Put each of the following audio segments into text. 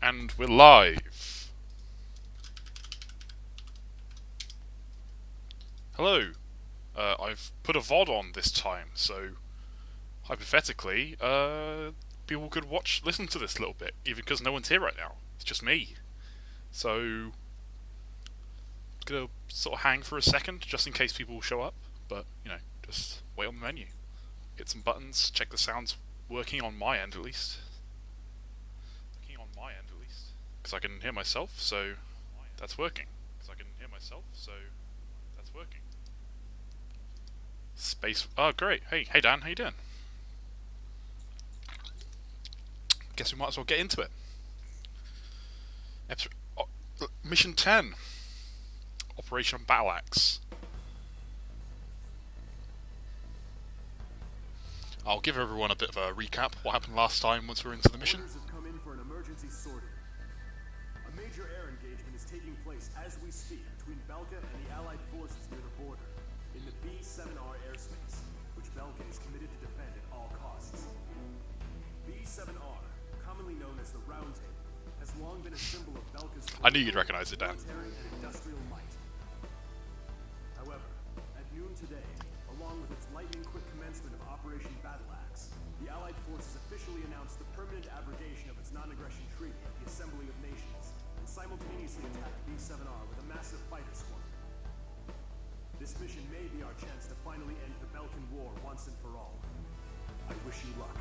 And we're live. Hello. I've put a VOD on this time, so hypothetically, people could listen to this a little bit, even because no one's here right now. It's just me. So, I'm gonna sort of hang for a second, just in case people show up. But, just wait on the menu. Hit some buttons, check the sound's working on my end at least. Because I can hear myself, so that's working. Space. Oh, great. Hey, Dan. How you doing? Guess we might as well get into it. Mission 10. Operation Battle Axe. I'll give everyone a bit of a recap what happened last time once we're into the mission. Orders have come in for an emergency sortie. A major air engagement is taking place as we speak between Belkan and the Allied forces near the border, in the B-7R airspace, which Belkan is committed to defend at all costs. B-7R, commonly known as the Round Table, has long been a symbol of Belkan's I knew you'd recognize it, Dan. military and industrial might. However, at noon today, along with its lightning-quick commencement of Operation Battle Axe, the Allied forces officially announced the permanent abrogation of its non-aggression treaty at the Assembly of Nations, and simultaneously attacked B-7R with a massive fighter squadron. This mission may be our chance to finally end the Belkan War once and for all. I wish you luck.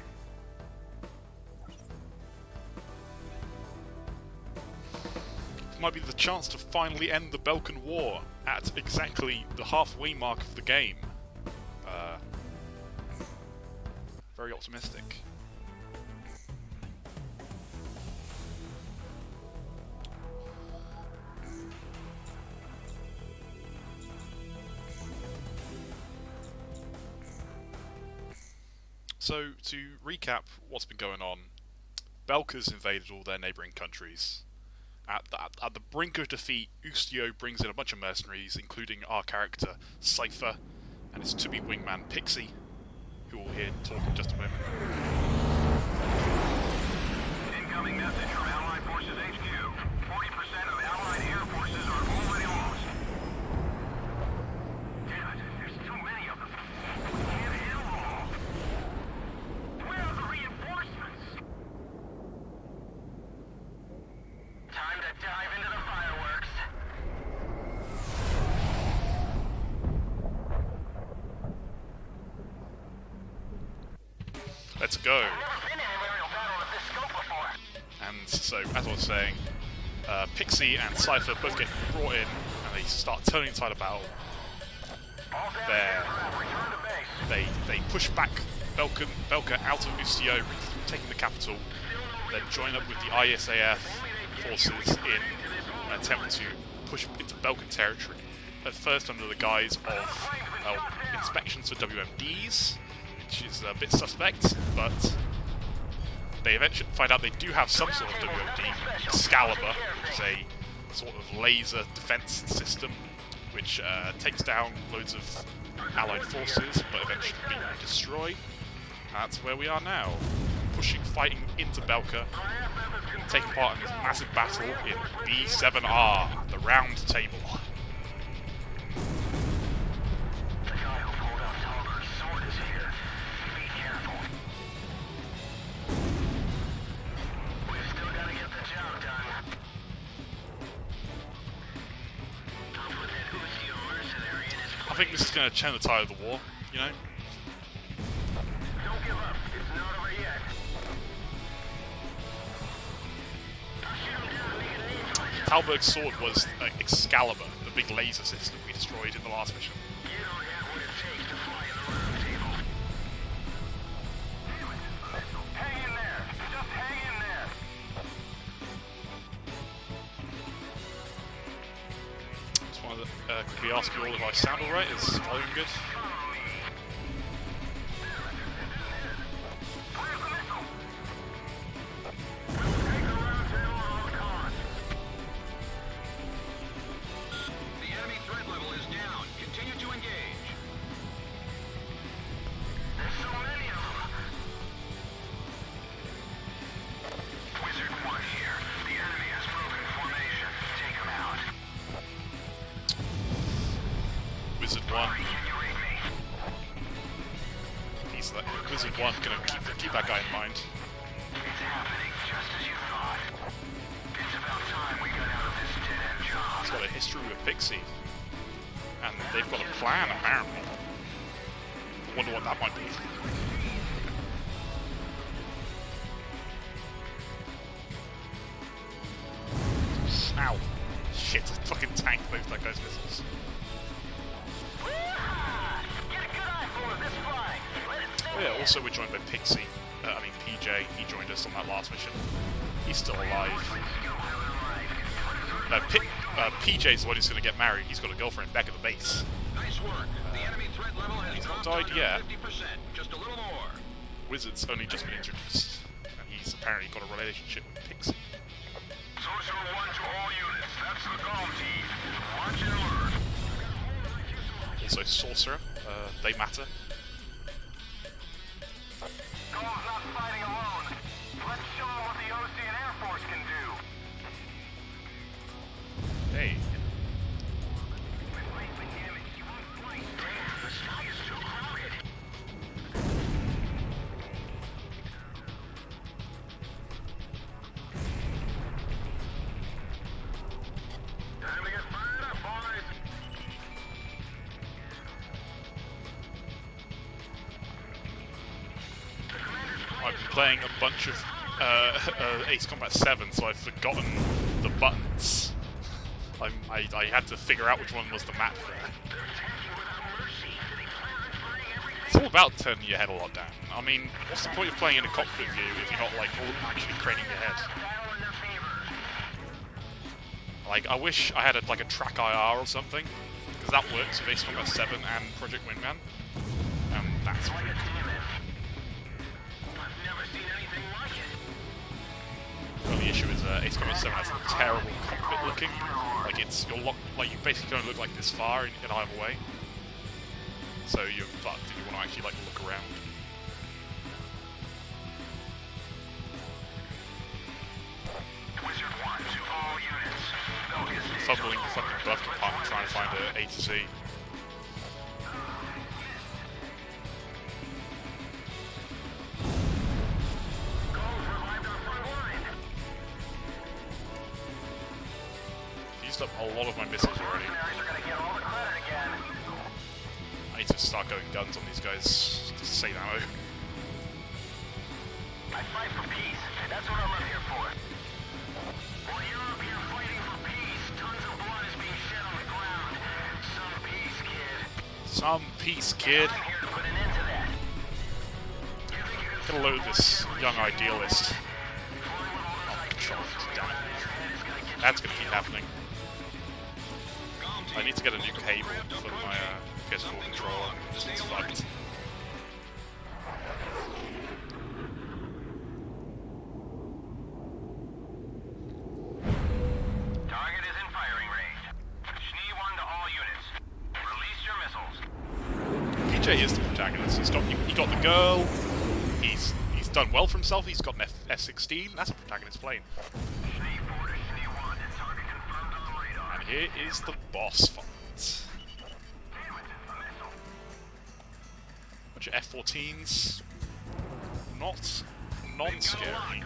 This might be the chance to finally end the Belkan War at exactly the halfway mark of the game. Very optimistic. So, to recap what's been going on, Belka's invaded all their neighbouring countries. At the brink of defeat, Ustio brings in a bunch of mercenaries, including our character, Cypher, and his to-be wingman, Pixie, who we'll hear talk in just a moment. Incoming message from Allied Forces HQ. 40% of Allied air forces are already lost. Damn it, there's too many of them. We can't handle them all. Where are the reinforcements? Time to dive into the fireworks. Let's go! I've never been in an aerial battle of this scope before. And so, as I was saying, Pixie and Cypher both get brought in, and they start turning inside a battle. All damage There. aircraft return to base. They push back Belka out of Ustio, taking the capital, then join up with the ISAF forces in an attempt to push into Belkan territory. At first under the guise of inspections for WMDs, which is a bit suspect, but they eventually find out they do have some sort of WMD, Excalibur, which is a sort of laser defense system, which takes down loads of Allied forces, but eventually being destroyed. That's where we are now, fighting into Belka, taking part in this massive battle in B-7R, the Round Table. The guy who pulled out Talbert's sword is here. Be careful. We've still got to get the job done. With that Ustio mercenary in his I think this is going to turn the tide of the war, you know? Don't give up. It's not over yet. I'll shoot him down and make a name for myself. Talberg's sword was Excalibur, the big laser system we destroyed in the last mission. You don't have what it takes to fly in the round table. Hang in there. Just hang in there. Just wanted to quickly ask you all if I sound alright. Is volume good? The enemy threat level is down. Continue to engage. There's so many of them. Wizard 1 here. The 1. He's like, Wizard 1 gonna keep that guy in mind. It's happening just as you thought. It's about time we got out of this dead-end job. He's got a history with Pixie. And they've got a plan, apparently. Wonder what that might be. Ow. Shit, I fucking tanked that guy's missiles. Get a good eye for this flying. Let it Oh yeah, also we're joined by Pixie. PJ. He joined us on that last mission. He's still alive. No, PJ's the one who's going to get married. He's got a girlfriend back at the base. Nice work. The enemy threat level has He's not dropped died yet. 50%. Just a little more. Wizard's only just been introduced. And he's apparently got a relationship with Pixie. Sorcerer 1 to all units. That's the Golem team. Watch and alert. Also Sorcerer. They matter. Golem's not fighting alone. Let's show him what the OC and Air Force can do. Hey. The sky is too crowded. Time to get fired up, boys. I've been playing a bunch of Ace Combat 7, so I've forgotten the buttons. I had to figure out which one was the map there. It's all about turning your head a lot down. I mean, what's the point of playing in a cockpit view if you're not, like, actually craning your head? Like, I wish I had a track IR or something, because that works with Ace Combat 7 and Project Wingman. That's pretty cool. Well, the issue is Ace Combat 7 has a terrible cockpit looking. Like you basically don't look like this far in either way. So you're fucked if you want to actually look around. Wizard 1 to all units. Fumbling the fucking buff department trying to find a to Z. Used up a lot of my missiles already. I need to start going guns on these guys to save ammo. I fight for peace. That's what I'm up here for. While you're up here fighting for peace, tons of blood is being shed on the ground. Some peace, kid. Some peace, kid. I'm here to put an end to that. Gotta load this young idealist. Oh, control it, damn it. That's gonna keep happening. I need to get a new cable for my PS4 controller. This one's fucked. Target is in firing range. Schnee 1 to all units. Release your missiles. PJ is the protagonist. He got the girl. He's done well for himself. He's got an F-16. That's a protagonist plane. Schnee 4 to Schnee 1. Target confirmed on the radar. And here is the boss fight. Bunch of F-14s. Not non-scary.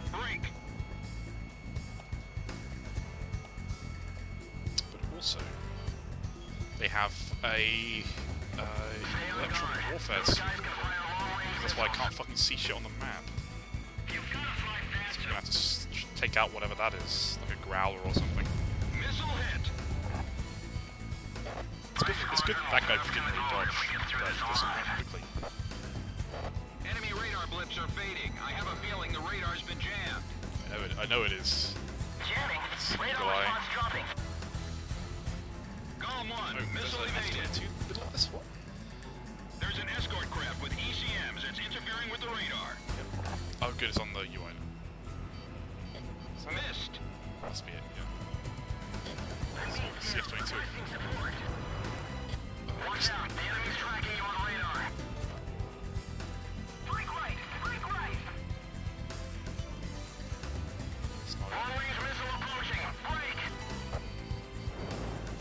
But also, they have a electronic warfare suit. That's why I can't fucking see shit on the map. So I'm gonna have to take out whatever that is, like a growler or something. It's good that guy didn't really dodge this quickly. Enemy radar blips are fading. I have a feeling the radar's been jammed. I know it is. Jamming. Radar response dropping. Golem 1, missile evaded. Middle of this one. There's an escort craft with ECMs that's interfering with the radar. Oh, good, it's on the UI now. Missed. Must be it, yeah. CF-22. Watch out, the enemy's tracking you on radar. Break right, break right. Long-range missile approaching. Break.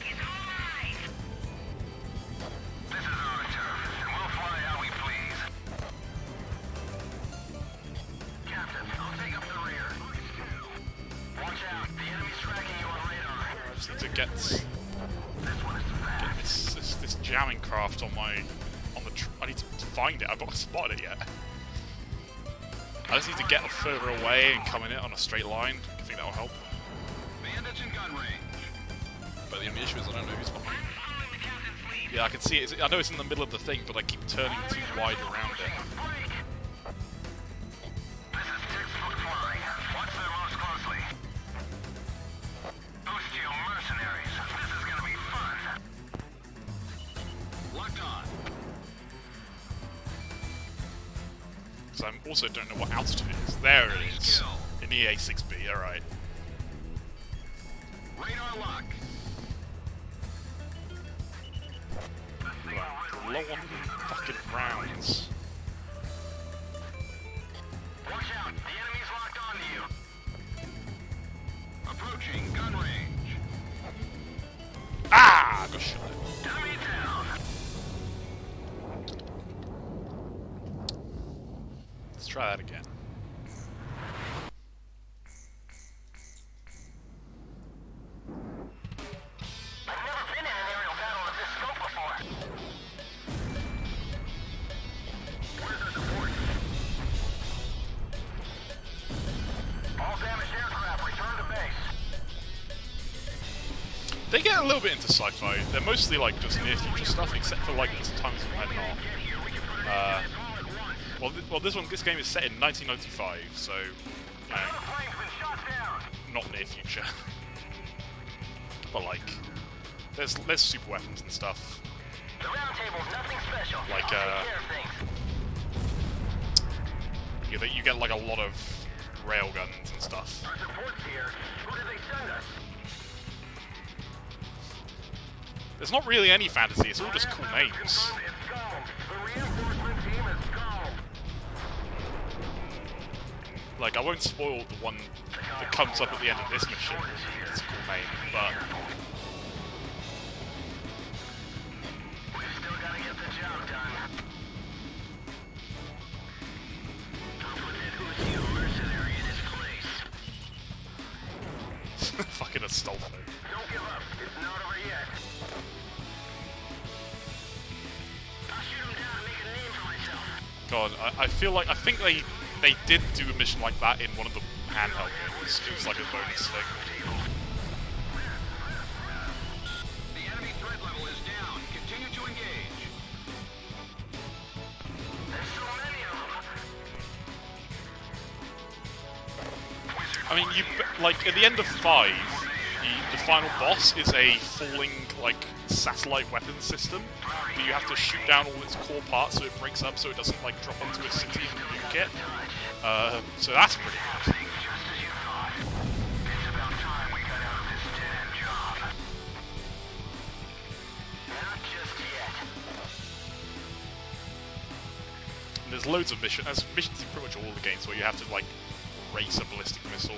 He's alive. This is just need to get this jamming craft on my I need to find it. I've not spotted it yet. I just need to get further away and come in it on a straight line. I think that will help. Bandits in gun range. But the only issue is I don't know who's behind me. Yeah, I can see it. I know it's in the middle of the thing, but I keep turning too wide around it. This is textbook flying. Watch them most closely. Boost you mercenaries. This is gonna be fun. Locked on. Because I also don't know what altitude it is. There it is. In the A6B, alright. Radar lock. Low on fucking rounds. Watch out. The enemy's locked onto you. Approaching gun range. Ah! Got shot. Enemy down. Let's try that again. I've never been in an aerial battle of this scope before. Where's our support? All damaged aircraft return to base. They get a little bit into sci-fi. They're mostly like just near future stuff, except for like there's times when they're not. This game is set in 1995, so Another plane's been shot down. not near future. But like, there's super weapons and stuff. The round table's nothing special. Like, I'll take care of things. You get like a lot of railguns and stuff. Our support's here. Who did they send us? There's not really any fantasy. It's all just cool names. It's gone. The reinforcement team is gone. Like, I won't spoil the one that comes up at the end of this mission. It's a cool name, but We still gotta get the job done. I'll put that Uzi mercenary in his place. fucking Astolfo. Don't give up. It's not over yet. I'll shoot him down and make a name for myself. God, I think they did do a mission like that in one of the handheld games. It was like a bonus thing. The enemy threat level is down. Continue to engage. There's so many of them. I mean, like at the end of 5, the final boss is a falling like satellite weapon system, but you have to shoot down all its core parts so it breaks up, so it doesn't like drop onto a city and nuke it. So that's pretty good. Just as you thought. It's about time we got out of this damn job. Not just yet. And there's loads of missions. There's missions in pretty much all the games where you have to like race a ballistic missile.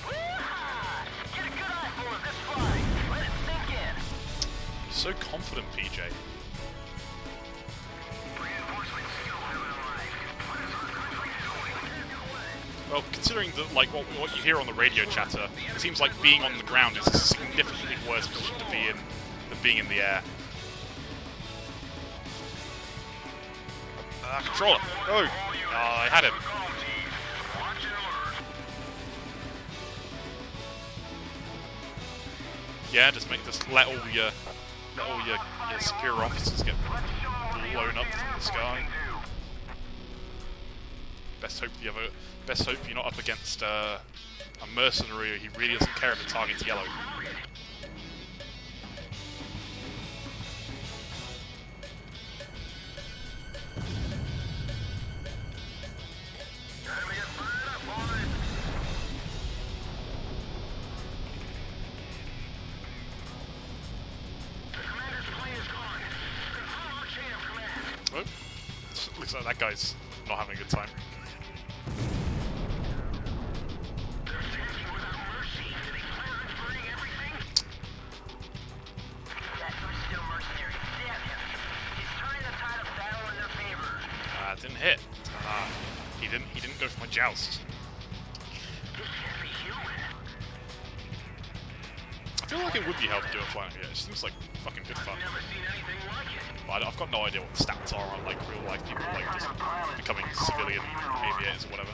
Woo-ha! Get a good eyeful of this flying. Let it sink in. So confident, PJ. Reinforcement still haven't arrived. What is our country doing? Well, considering what you hear on the radio chatter, it seems like being on the ground is a significantly worse position to be in than being in the air. Controller! Oh! I had him. Watch and learn. Yeah, just let all your superior officers get blown up from the sky. Best hope you're not up against a mercenary who really doesn't care if the target's yellow. Time to get fired up, boys. The commander's plane is gone. Control our chain of command. Oh, looks like that guy's not having a good time. They're attacking without mercy. Do they plan on burning everything? That was still mercenary. Damn him. He's turning the tide of battle in their favor. Didn't hit. He didn't go for my joust. I feel like it would be hell to do a flying aviator. It seems like fucking good fun. But I've got no idea what the stats are on like real life people like just becoming civilian aviators or whatever.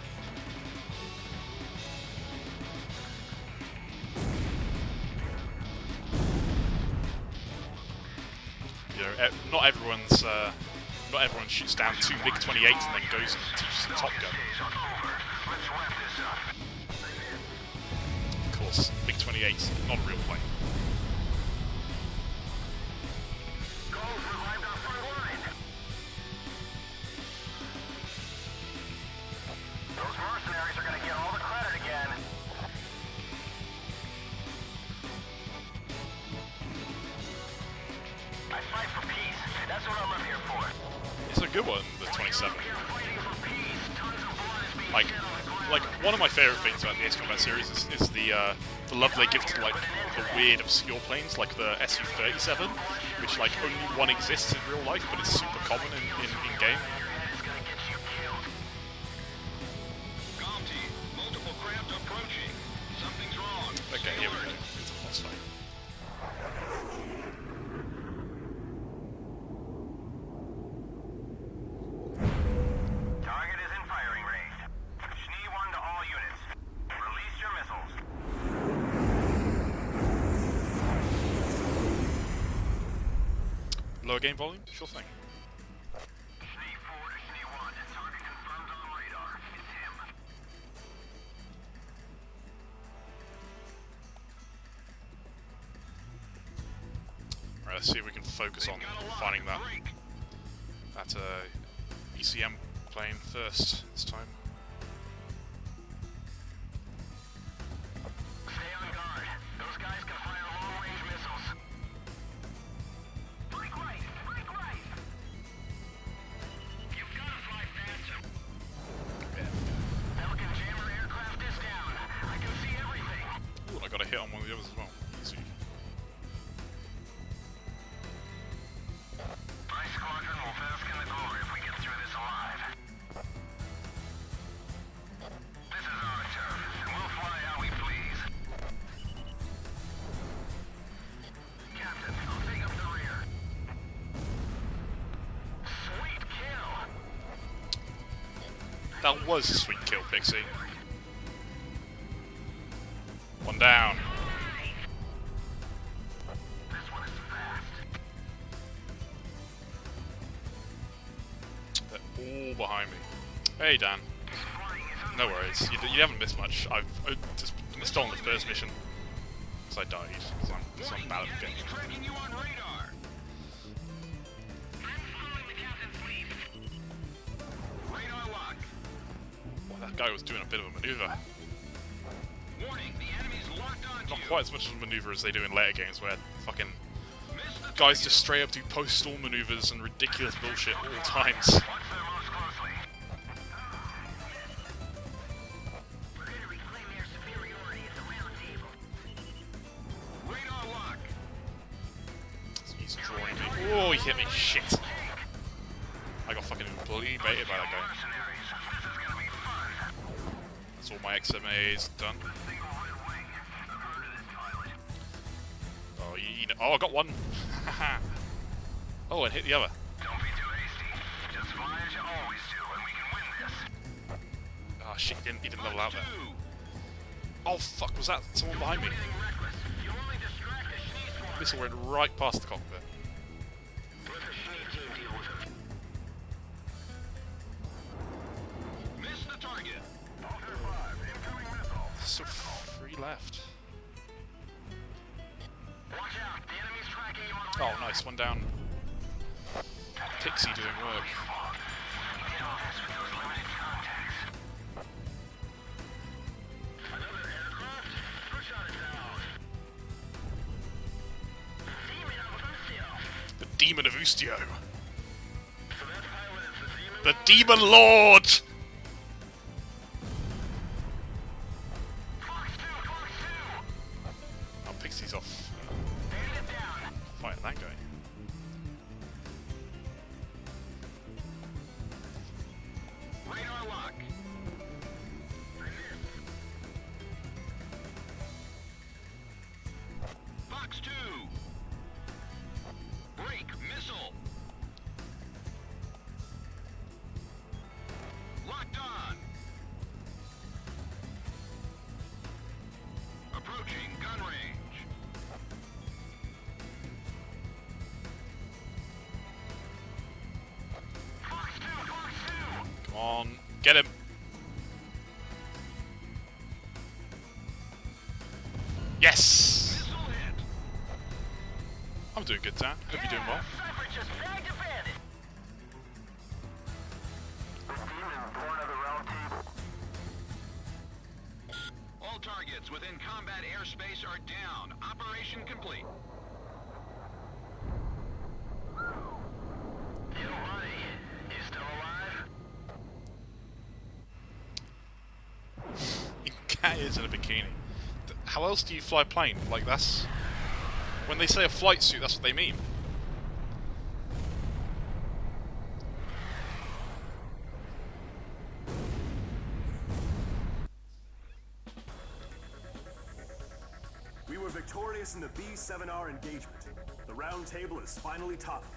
You know, not everyone shoots down 2 MiG-28s and then goes and teaches a Top Gun. Of course, MiG-28's not a real plane. Those mercenaries are gonna get all the credit again. I fight for peace. That's what I'm up here for. It's a good one, the 27. Like one of my favorite things about the Ace Combat series is the love they give to like the weird obscure planes, like the Su-37, which like only one exists in real life, but it's super common in game. Okay, here we go. It's a boss fight. Target is in firing range. Schnee 1 to all units. Release your missiles. Lower game volume? Sure thing. Schnee 4 to Schnee 1. Target confirmed on radar. It's him. Alright, let's see if we can focus on finding that ECM plane first this time. Stay on guard. Those guys can fire long-range missiles. Break right! Break right! You've got to fly faster. Belkan jammer aircraft is down. I can see everything. Ooh, I got a hit on one of the others as well. Easy. My squadron will bask in the glory if we get through this alive. This is our turf, and we'll fly how we please. Captain, I'll take up the rear. Sweet kill! That was a sweet kill, Pixie. One down. This one is fast. They're all behind me. Hey, Dan. No worries. You haven't missed much. I've just stolen the first mission. Because I died. So I'm bad at the game. Tracking you on radar. I'm following the captain's lead. Radar lock. Well, that guy was doing a bit of a maneuver. Warning, the enemy's locked on Not you. quite as much of a maneuver as they do in later games where fucking guys just straight up do post-stall maneuvers and ridiculous bullshit at all times. Watch them most closely. We're going to reclaim their superiority at the round table. Radar lock. He's drawing me. Oh, he hit me. Shit. I got fucking completely baited by that guy. Mercenaries, this is going to be fun. That's all my XMAs done. Single red wing. I've heard of this pilot. Oh, oh, I got one. Oh, and hit the other. Don't be too hasty. Just fly as you always do, and we can win this. Oh shit, he didn't level out there. Oh fuck, was that someone behind me? Being reckless. You only distract the Schnee squad. Missile went right past the cockpit. Let the Schnee team deal with him. Miss the target. Alter 5, incoming missile. So 3 left. Watch out, the enemy's tracking you on Oh nice, one down. Pixie doing work. Another aircraft? Push on it down. Demon of Lucio. The Demon of Ustio. So that pilot is The Demon Lord! Fox 2, Fox 2. Oh, Pixie's off. Stand it down. Fighting that guy. Radar lock. on, get him! Yes! I'm doing good, Dan. Hope you're doing well. Cypher just bagged a bandit. The demon born of the round table. All targets within combat airspace are down. Operation complete. Yo, buddy, you still alive? Cat is in a bikini. How else do you fly a plane? Like, that's... When they say a flight suit, that's what they mean. We were victorious in the B-7R engagement. The round table is finally toppled.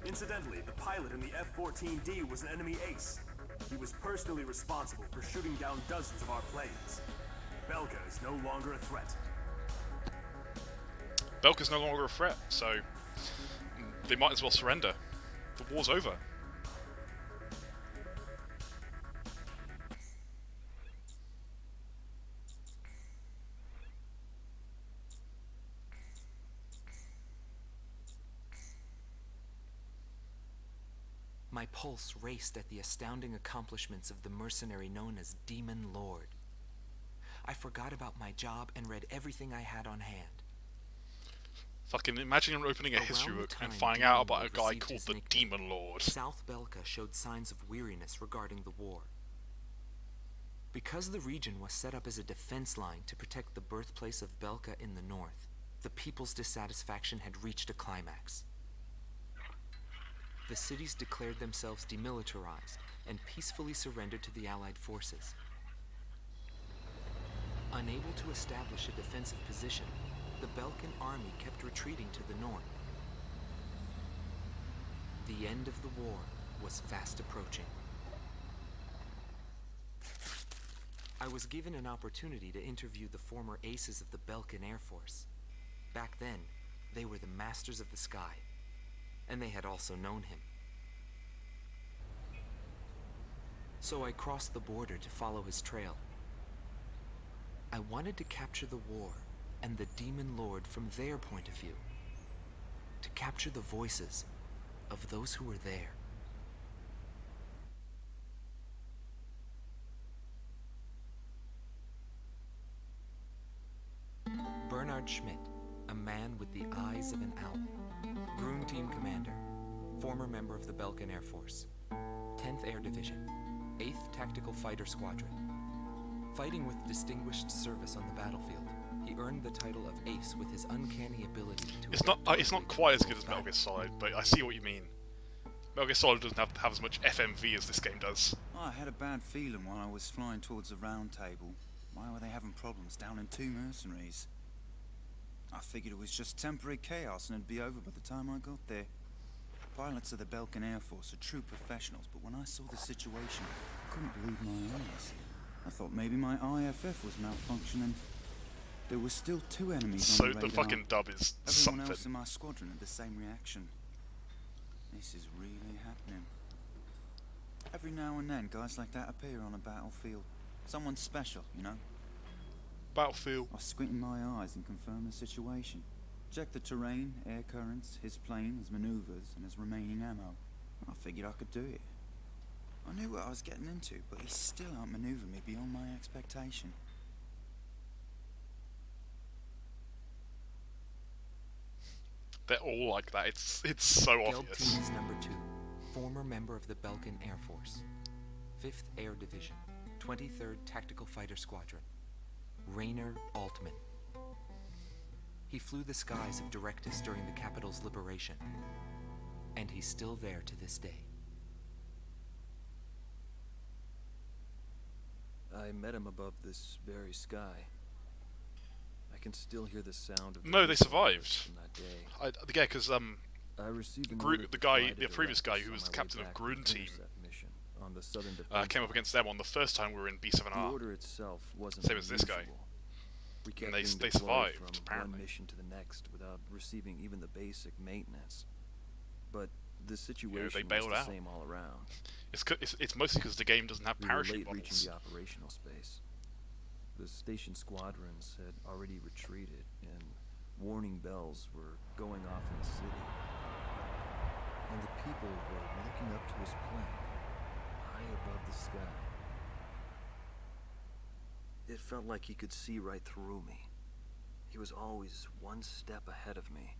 Incidentally, the pilot in the F-14D was an enemy ace. He was personally responsible for shooting down dozens of our planes. Belka is no longer a threat. Belka's no longer a threat, so they might as well surrender. The war's over. My pulse raced at the astounding accomplishments of the mercenary known as Demon Lord. I forgot about my job and read everything I had on hand. Fucking imagine him opening a Around history the book and time finding Demon out about a Lord guy received called his the nickname, Demon Lord. South Belka showed signs of weariness regarding the war. Because the region was set up as a defense line to protect the birthplace of Belka in the north, the people's dissatisfaction had reached a climax. The cities declared themselves demilitarized and peacefully surrendered to the Allied forces. Unable to establish a defensive position, the Belkan army kept retreating to the north. The end of the war was fast approaching. I was given an opportunity to interview the former aces of the Belkan Air Force. Back then, they were the masters of the sky, and they had also known him. So I crossed the border to follow his trail. I wanted to capture the war and the Demon Lord from their point of view. To capture the voices of those who were there. Bernard Schmidt, a man with the eyes of an owl. Groom Team Commander, former member of the Belkan Air Force. 10th Air Division, 8th Tactical Fighter Squadron. Fighting with distinguished service on the battlefield, he earned the title of Ace with his uncanny ability to... It's not quite as good as Metal Gear Solid, but I see what you mean. Metal Gear Solid doesn't have as much FMV as this game does. I had a bad feeling while I was flying towards the round table. Why were they having problems down in 2 mercenaries? I figured it was just temporary chaos and it'd be over by the time I got there. Pilots of the Belkan Air Force are true professionals, but when I saw the situation, I couldn't believe my eyes. I thought maybe my IFF was malfunctioning. There were still 2 enemies So on the the radar. fucking dub is Everyone else in something. my squadron had the same reaction. This is really happening. Every now and then, guys like that appear on a battlefield. Someone special, you know? Battlefield. I squint in my eyes and confirm the situation. Check the terrain, air currents, his plane, his maneuvers, and his remaining ammo. I figured I could do it. I knew what I was getting into, but he still outmaneuvered me beyond my expectation. They're all like that. It's so Gelb obvious. Team is number 2, former member of the Belkan Air Force. 5th Air Division, 23rd Tactical Fighter Squadron. Rainer Altman. He flew the skies of Directus during the capital's liberation, and he's still there to this day. I met him above this very sky. I can still hear the sound of No, they survived. from that day. Yeah, because I received an Gru- order the to guy- fly to the previous guy Directus who was on the my way captain of back from Grun the team, intercept mission on the southern defense came up line. against them on the first time we were in The B7R. order itself wasn't Same as this guy. unusual. We kept And they being they deployed survived, from apparently. one mission to the next without receiving even the basic maintenance. But the situation bailed was the out. same all around. It's mostly because the game doesn't have We were parachute late models. reaching the operational space. The station squadrons had already retreated, and warning bells were going off in the city. And the people were looking up to his plane, high above the sky. It felt like he could see right through me. He was always one step ahead of me.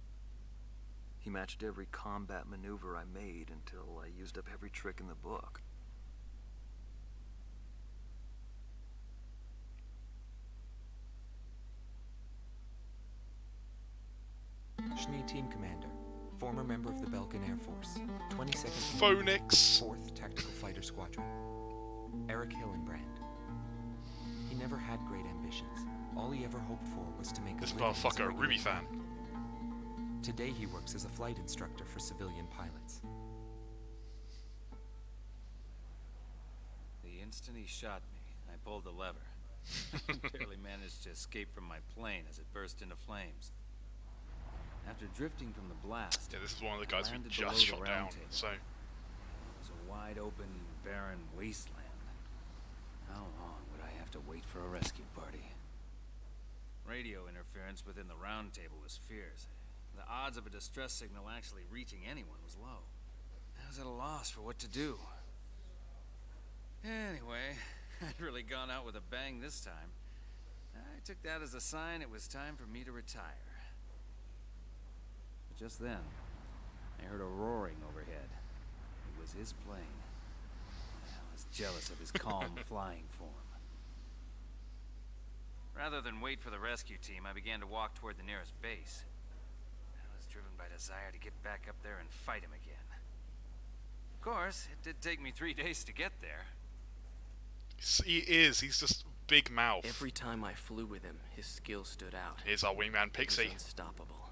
He matched every combat maneuver I made until I used up every trick in the book. Schnee Team Commander, former member of the Belkan Air Force, 22nd Phoenix. 4th Tactical Fighter Squadron, Eric Hillenbrand. He never had great ambitions. All he ever hoped for was to make This a living as motherfucker a regular Ruby fan. pilot. Today he works as a flight instructor for civilian pilots. The instant he shot me, I pulled the lever. Barely managed to escape from my plane as it burst into flames. After drifting from the blast, Yeah, this is one of the guys we landed just below shot the down. round table. So It was a wide open, barren wasteland. How long would I have to wait for a rescue party? Radio interference within the round table was fierce. The odds of a distress signal actually reaching anyone was low. I was at a loss for what to do. Anyway, I'd really gone out with a bang this time. I took that as a sign it was time for me to retire. But just then, I heard a roaring overhead. It was his plane. I was jealous of his calm flying form. Rather than wait for the rescue team, I began to walk toward the nearest base. I was driven by desire to get back up there and fight him again. Of course, it did take me 3 days to get there. he's just big mouth. Every time I flew with him, his skill stood out. Here's our wingman He Pixie. was unstoppable.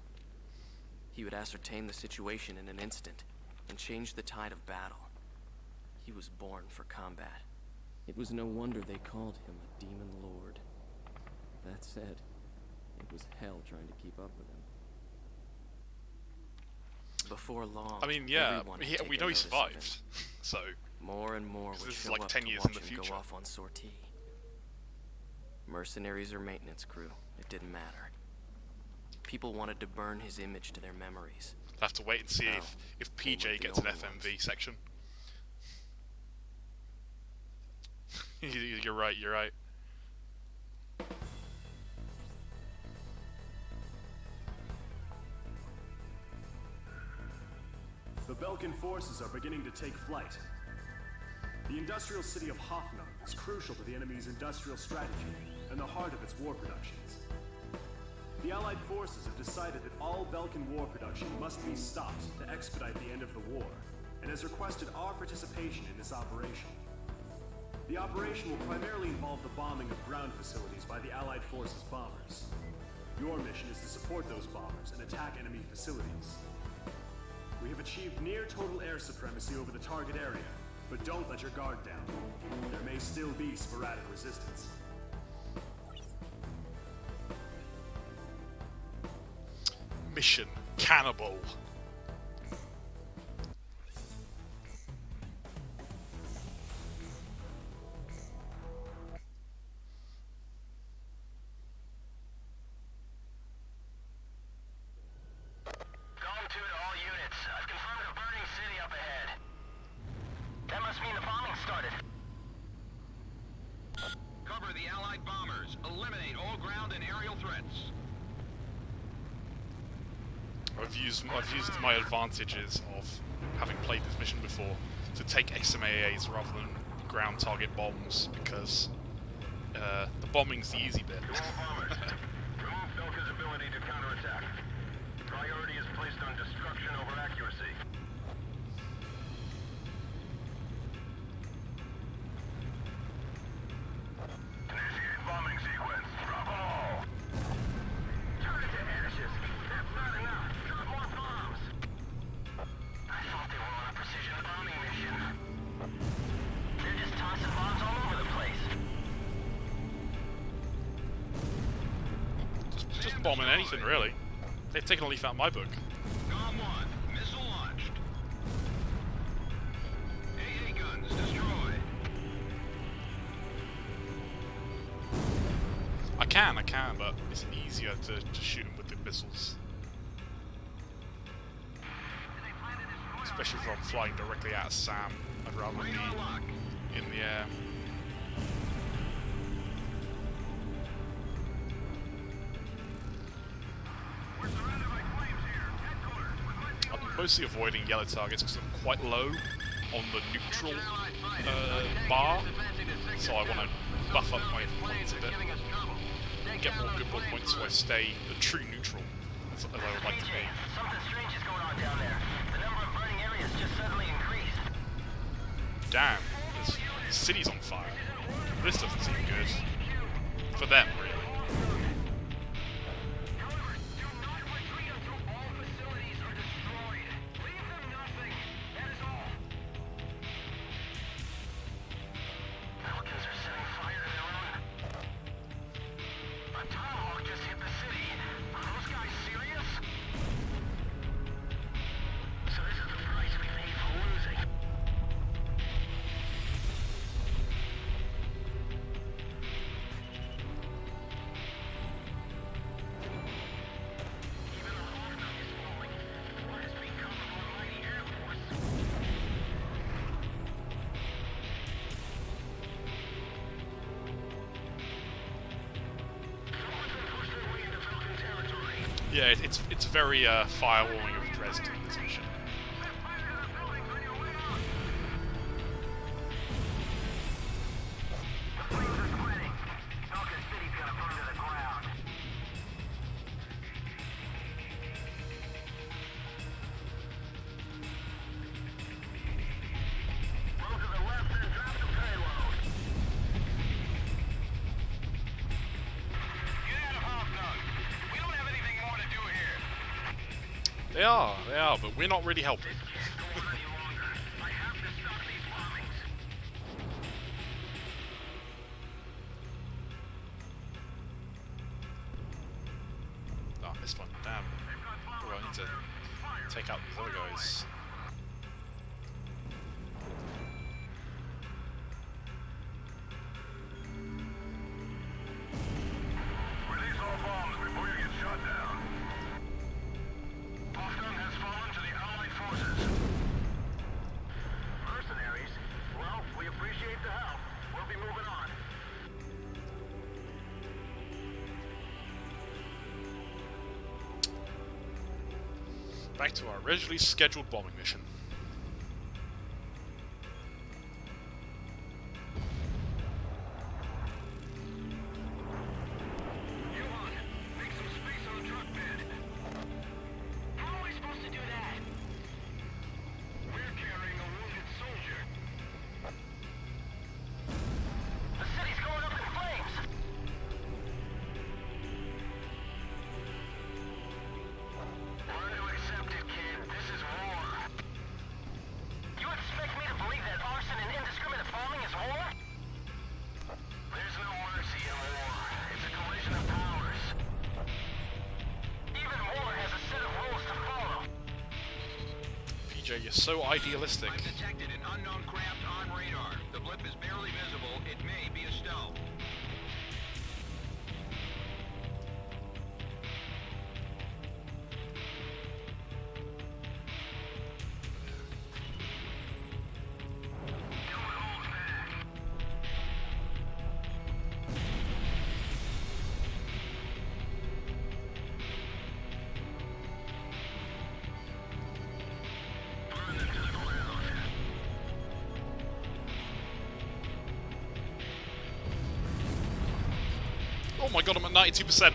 He would ascertain the situation in an instant and change the tide of battle. He was born for combat. It was no wonder they called him a demon lord. That said, it was hell trying to keep up with him. Before long, I mean, yeah, everyone had we taken know he notice of survived. him. So More and more 'Cause would this is show like up 10 to years watch in the him future. go off on sortie. Mercenaries or maintenance crew, it didn't matter. People wanted to burn his image to their memories. I'll have to wait and see No, if they PJ weren't the gets an only FMV ones. section. You're right. You're right. The Belkan forces are beginning to take flight. The industrial city of Hoffnung is crucial to the enemy's industrial strategy and the heart of its war productions. The Allied forces have decided that all Belkan war production must be stopped to expedite the end of the war, and has requested our participation in this operation. The operation will primarily involve the bombing of ground facilities by the Allied forces' bombers. Your mission is to support those bombers and attack enemy facilities. We have achieved near total air supremacy over the target area, but don't let your guard down. There may still be sporadic resistance. Mission Cannibal. Gone to all units. I've confirmed a burning city up ahead. That must mean the bombing started. Cover the Allied bombers. Eliminate all ground and aerial threats. I've used my advantages of having played this mission before to take XMAAs rather than ground target bombs because the bombing's the easy bit. To all bombers, remove Belka's ability to counterattack. Priority is placed on destruction over accuracy. Initiating bombing sequence. Drop all. Turn it to ashes. That's not enough. Drop more bombs. I thought they were on a precision bombing mission. They're just tossing bombs all over the place. Just bombing anything really. They've taken a leaf out of my book. Com 1, missile launched. AA guns, can, but it's easier to shoot them with the missiles. Especially if I'm flying directly out of SAM. I'd rather be in the air. I'm mostly avoiding yellow targets because I'm quite low on the neutral bar, so I want to buff up my points a bit, get more goodwill points so I stay a true neutral, as I would like to be. Something strange is going on down there. The number of burning areas just suddenly increased. Damn, the city's on fire. This doesn't seem good. For them, really. Yeah, it's very firewalling of Dresden, this mission. They are, but we're not really helping. Oh, I missed one. Damn. Oh, I need to take out these other guys. Release all bombs before you get shot down. Hoffman has fallen to the Allied forces. Mercenaries? Well, we appreciate the help. We'll be moving on. Back to our originally scheduled bombing mission. You're so idealistic. I've detected an unknown craft on radar. The blip is barely visible. It may be a stealth. Oh my god, I'm at 92%.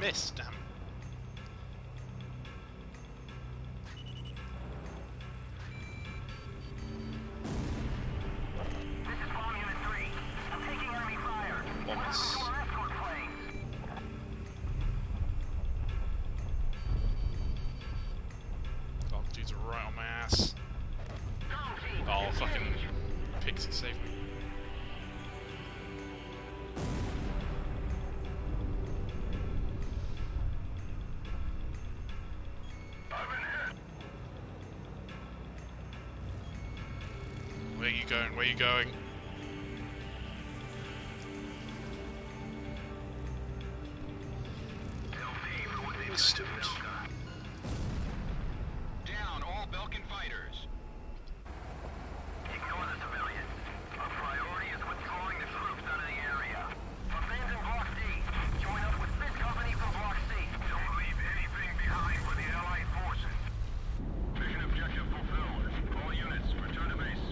miss, damn. This is Bomb Unit 3. I'm taking enemy fire. Bombers. More escort planes. Oh, dudes are right on my ass. Oh, fucking Pixie saved me. Where are you going? Where are you going? Understood. Down all Belkan fighters. Ignore the civilians. Our priority is withdrawing the troops out of the area. For fans in Block D, join up with this company from Block C. Don't leave anything behind for the Allied forces. Mission objective fulfilled. All units, return to base.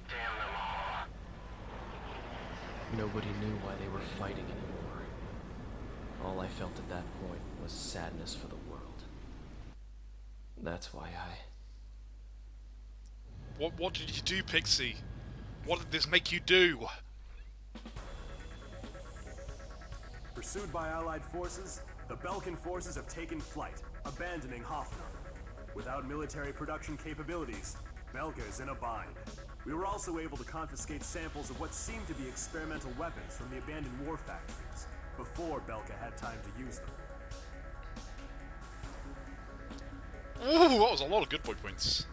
Damn them all. Nobody knew why they were fighting anymore. All I felt at that point was sadness for the world. That's why What did you do, Pixie? What did this make you do? Pursued by Allied forces, the Belkan forces have taken flight, abandoning Hoffner. Without military production capabilities, Belka is in a bind. We were also able to confiscate samples of what seemed to be experimental weapons from the abandoned war factories, before Belka had time to use them. Ooh, that was a lot of good boy points.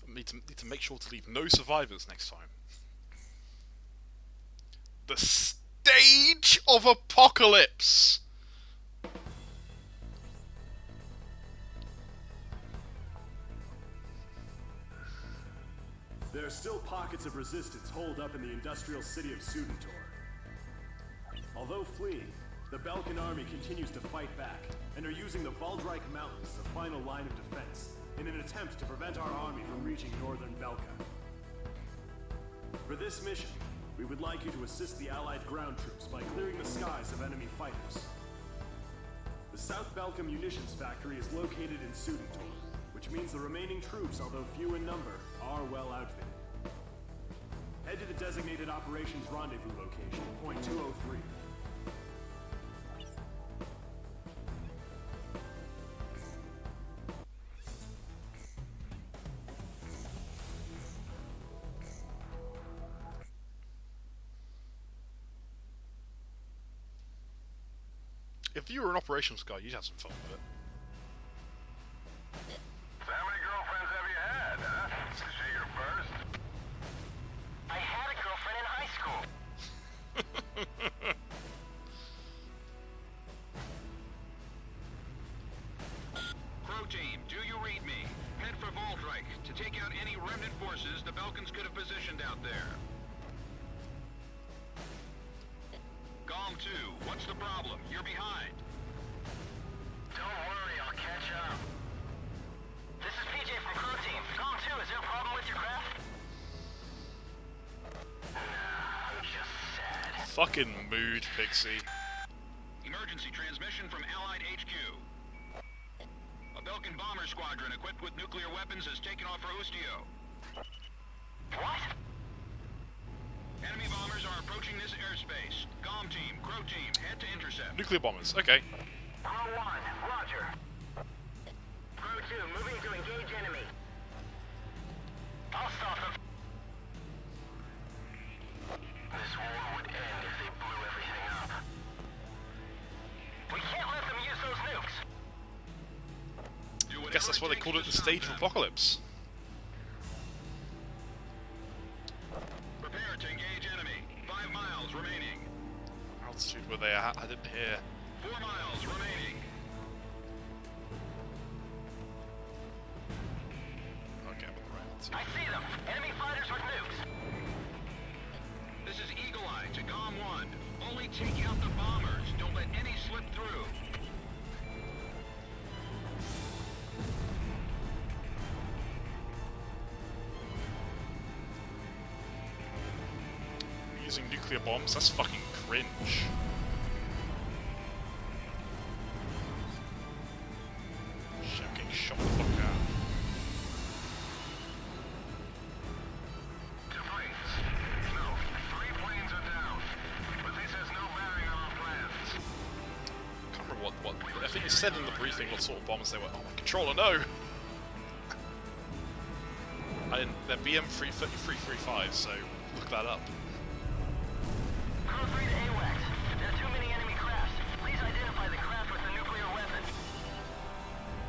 Need to make sure to leave no survivors next time. The stage of apocalypse. There are still pockets of resistance holed up in the industrial city of Sudentor. Although fleeing, the Belkan army continues to fight back, and are using the Valdreich Mountains as a final line of defense, in an attempt to prevent our army from reaching northern Belka. For this mission, we would like you to assist the Allied ground troops by clearing the skies of enemy fighters. The South Belka munitions factory is located in Sudentor, which means the remaining troops, although few in number, are well outfitted. Head to the designated operations rendezvous location, point 203. If you were an operations guy, you'd have some fun with it. So how many girlfriends have you had, huh? Is she your first? I had a girlfriend in high school. Crow team, do you read me? Head for Valdreich to take out any remnant forces the Belkans could have positioned out there. Gom 2, what's the problem? You're behind. Don't worry, I'll catch up. This is PJ from Crow Team. Gom 2, is there a problem with your craft? Nah, I'm just sad. Fucking mood, Pixie. Emergency transmission from Allied HQ. A Belkan bomber squadron equipped with nuclear weapons has taken off for Ustio. What? Enemy bombers are approaching this airspace. Gom team, Crow team, head to intercept. Nuclear bombers, okay. Crow 1, roger. Crow 2, moving to engage enemy. I'll stop them. This war would end if they blew everything up. We can't let them use those nukes. Do I guess that's why they called it the stage of apocalypse. Prepare to engage enemy. 5 miles remaining. Altitude were they at? I didn't hear. 4 miles remaining. Okay, I'm on the right altitude. I see them. Enemy fighters with nukes. This is Eagle Eye to Gom 1. Only take out the bombers. Don't let any slip through. using nuclear bombs? That's fucking cringe. Shit, I'm getting shot the fuck out. I think it said in the briefing what sort of bombs they were. Oh my controller, no! They're BM-335, so look that up. Crew 3 to AWACS. There are too many enemy crafts. Please identify the craft with the nuclear weapon.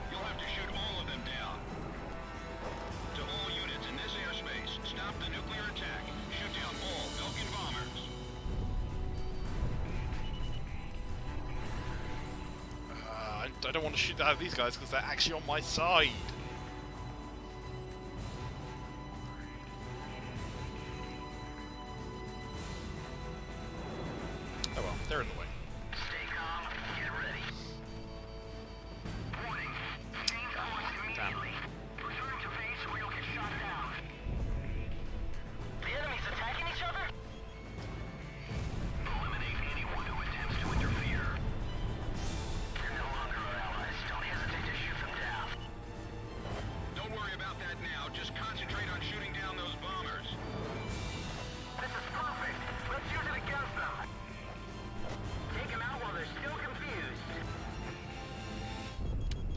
You'll have to shoot all of them down. To all units in this airspace, stop the nuclear attack. Shoot down all Belkan bombers. I don't want to shoot down these guys because they're actually on my side. Oh well, they're in the way. Stay calm. Get ready. Warning. Change course immediately. Return to base or you'll get shot down. The enemy's attacking each other? Eliminate anyone who attempts to interfere. They're no longer our allies. Don't hesitate to shoot them down. Don't worry about that now. Just concentrate on shooting down those bombers. This is perfect. Let's use it against them. Take them out while they're still confused.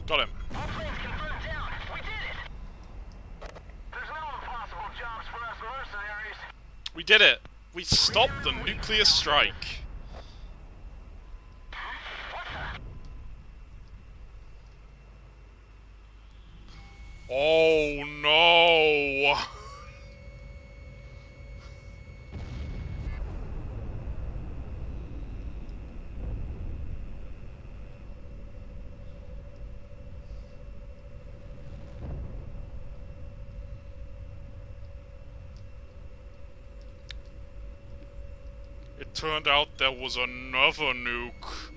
Got him. All planes confirmed down. We did it. There's no impossible jobs for us mercenaries. We did it. We stopped the nuclear strike. What the? Oh no! It turned out there was another nuke.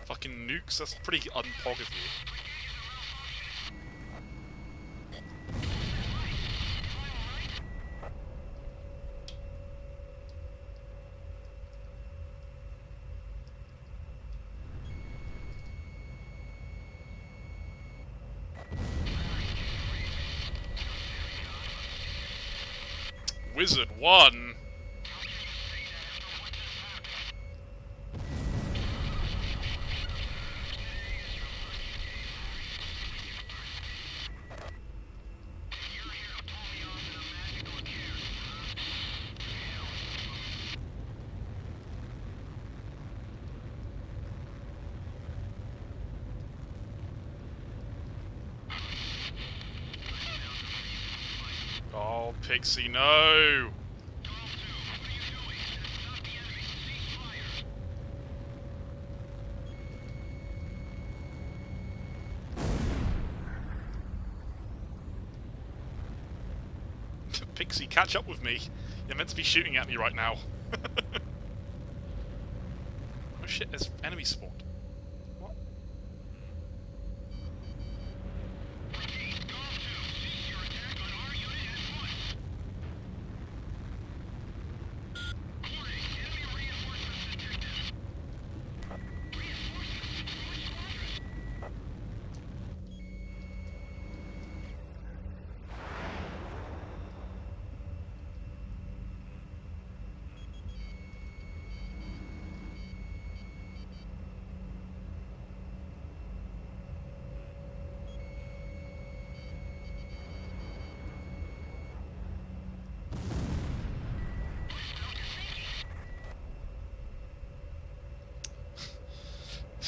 Fucking nukes, that's pretty unpog of you. Wizard 1? Oh, Pixie, no! Pixie, catch up with me. You're meant to be shooting at me right now. Oh shit, there's enemy spawned. What?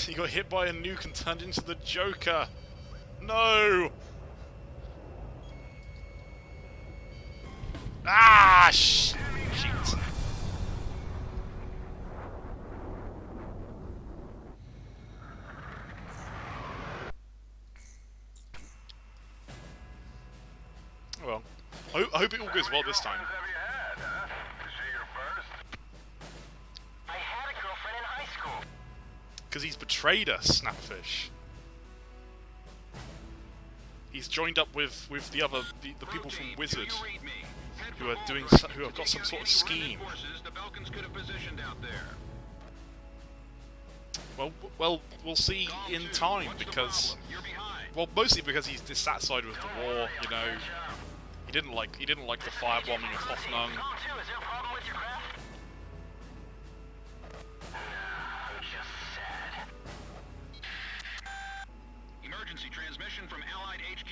He got hit by a nuke and turned into the Joker. No! Ah, shit. Well, I hope it all goes well this time. Have you had, huh? Is she your first? Because he's betrayed us, Snapfish. He's joined up with the other the people from Wizard who are who have got some sort of scheme. The Belkans could have positioned out there. Well, we'll see in time because, well, mostly because he's dissatisfied with the war. You know, he didn't like the firebombing of Hoffnung. Emergency transmission from Allied HQ.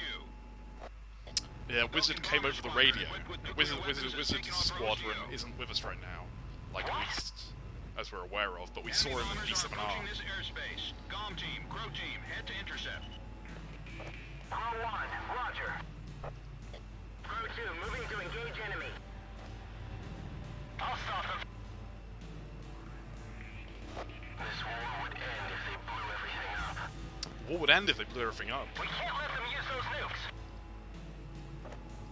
Yeah, Wizard came over the radio. Wizard Squadron isn't with us right now, like at least as we're aware of, but we saw him in D7R. This airspace. Comm team, Crow team, head to intercept. Crow 1, roger. Crow 2, moving to engage enemy. I'll stop them. This war would end if they blew everything up. What would end if they blew everything up? We can't let them use those nukes.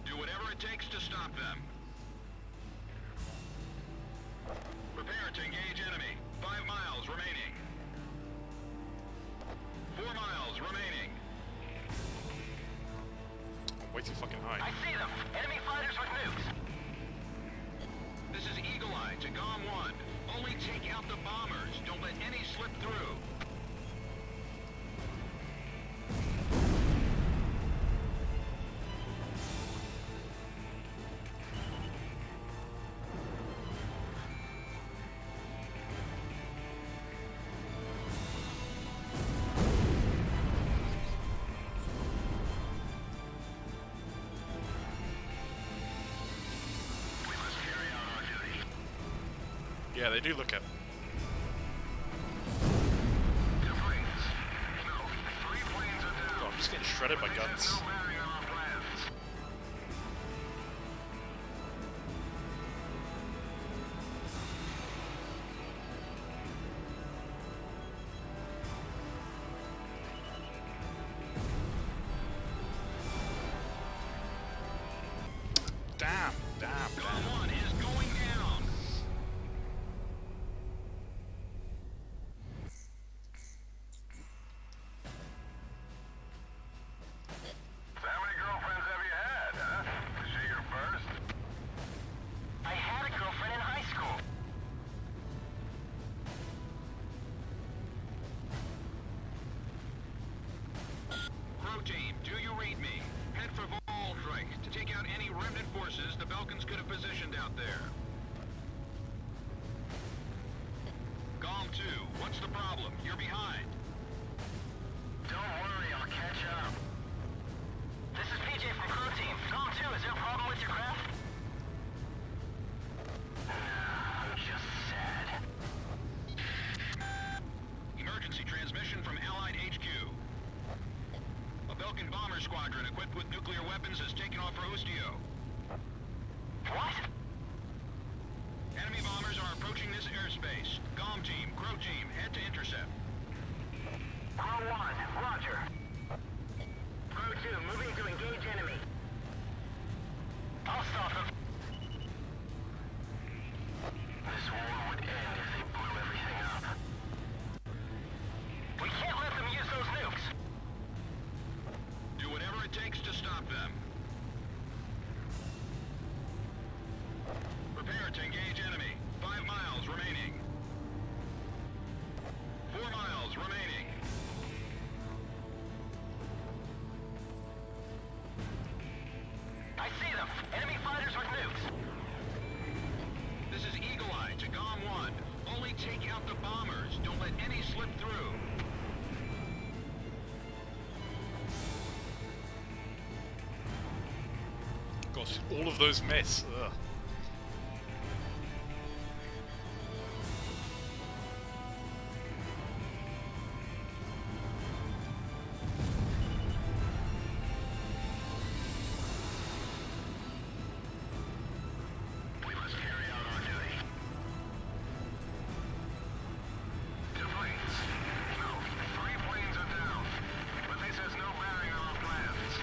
Do whatever it takes to stop them. Prepare to engage enemy. 5 miles remaining. 4 miles remaining. I'm way too fucking high. I see them. Enemy fighters with nukes. This is Eagle Eye to GOM 1. Only take out the bombers. Don't let any slip through. Yeah, they do look at. God, I'm just getting shredded by guns. Damn. GOM 1 is going down. So how many girlfriends have you had, huh? Was she your first? I had a girlfriend in high school. Crow team, do you read me? Head for Volstrike to take out any remnant forces the Belkans could have positioned out there. GOM 2, what's the problem? You're behind. Don't worry, I'll catch up. This is PJ from Crew Team. GOM 2, is there a problem with your craft? I'm just sad. Emergency transmission from Allied HQ. A Belkan bomber squadron equipped with nuclear weapons has taken off for Ustio. What? Enemy bombers are approaching this airspace. GOM team, Crow team, head to intercept. Crow 1, roger. Crow 2, moving to engage enemy. I'll stop them. This war would end if they blew everything up. We can't let them use those nukes. Do whatever it takes to stop them. Prepare to engage enemy. 5 miles remaining. 4 miles remaining. I see them. Enemy fighters with nukes. This is Eagle Eye to GOM 1. Only take out the bombers. Don't let any slip through. Gosh, all of those miss. Ugh. We must carry out our duty. Two planes. No, 3 planes are down. But this has no bearing on our plans.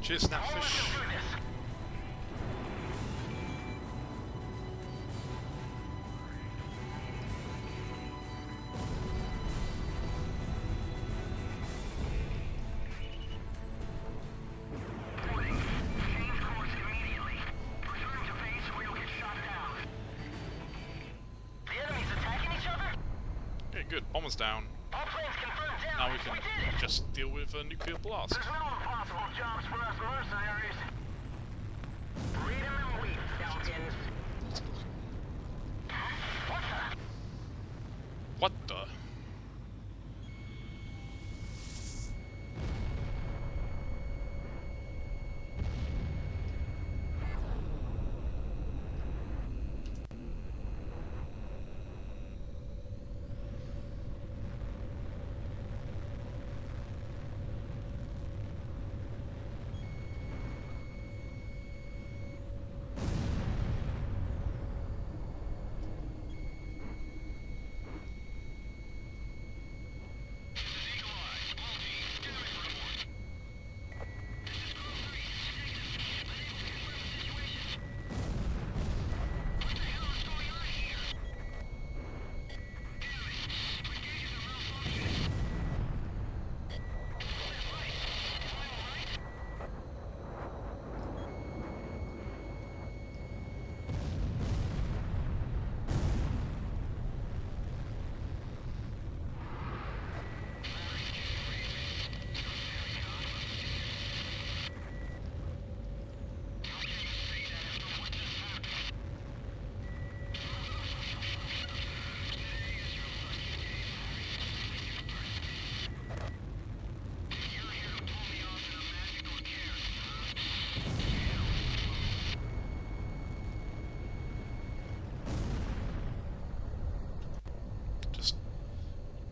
Cheers, Snapfish. The Good. Bomber's down. All planes confirmed down. Now we can just deal with a nuclear blast. There's no impossible jobs for us mercenaries. Read 'em and weep, Belkans. What the?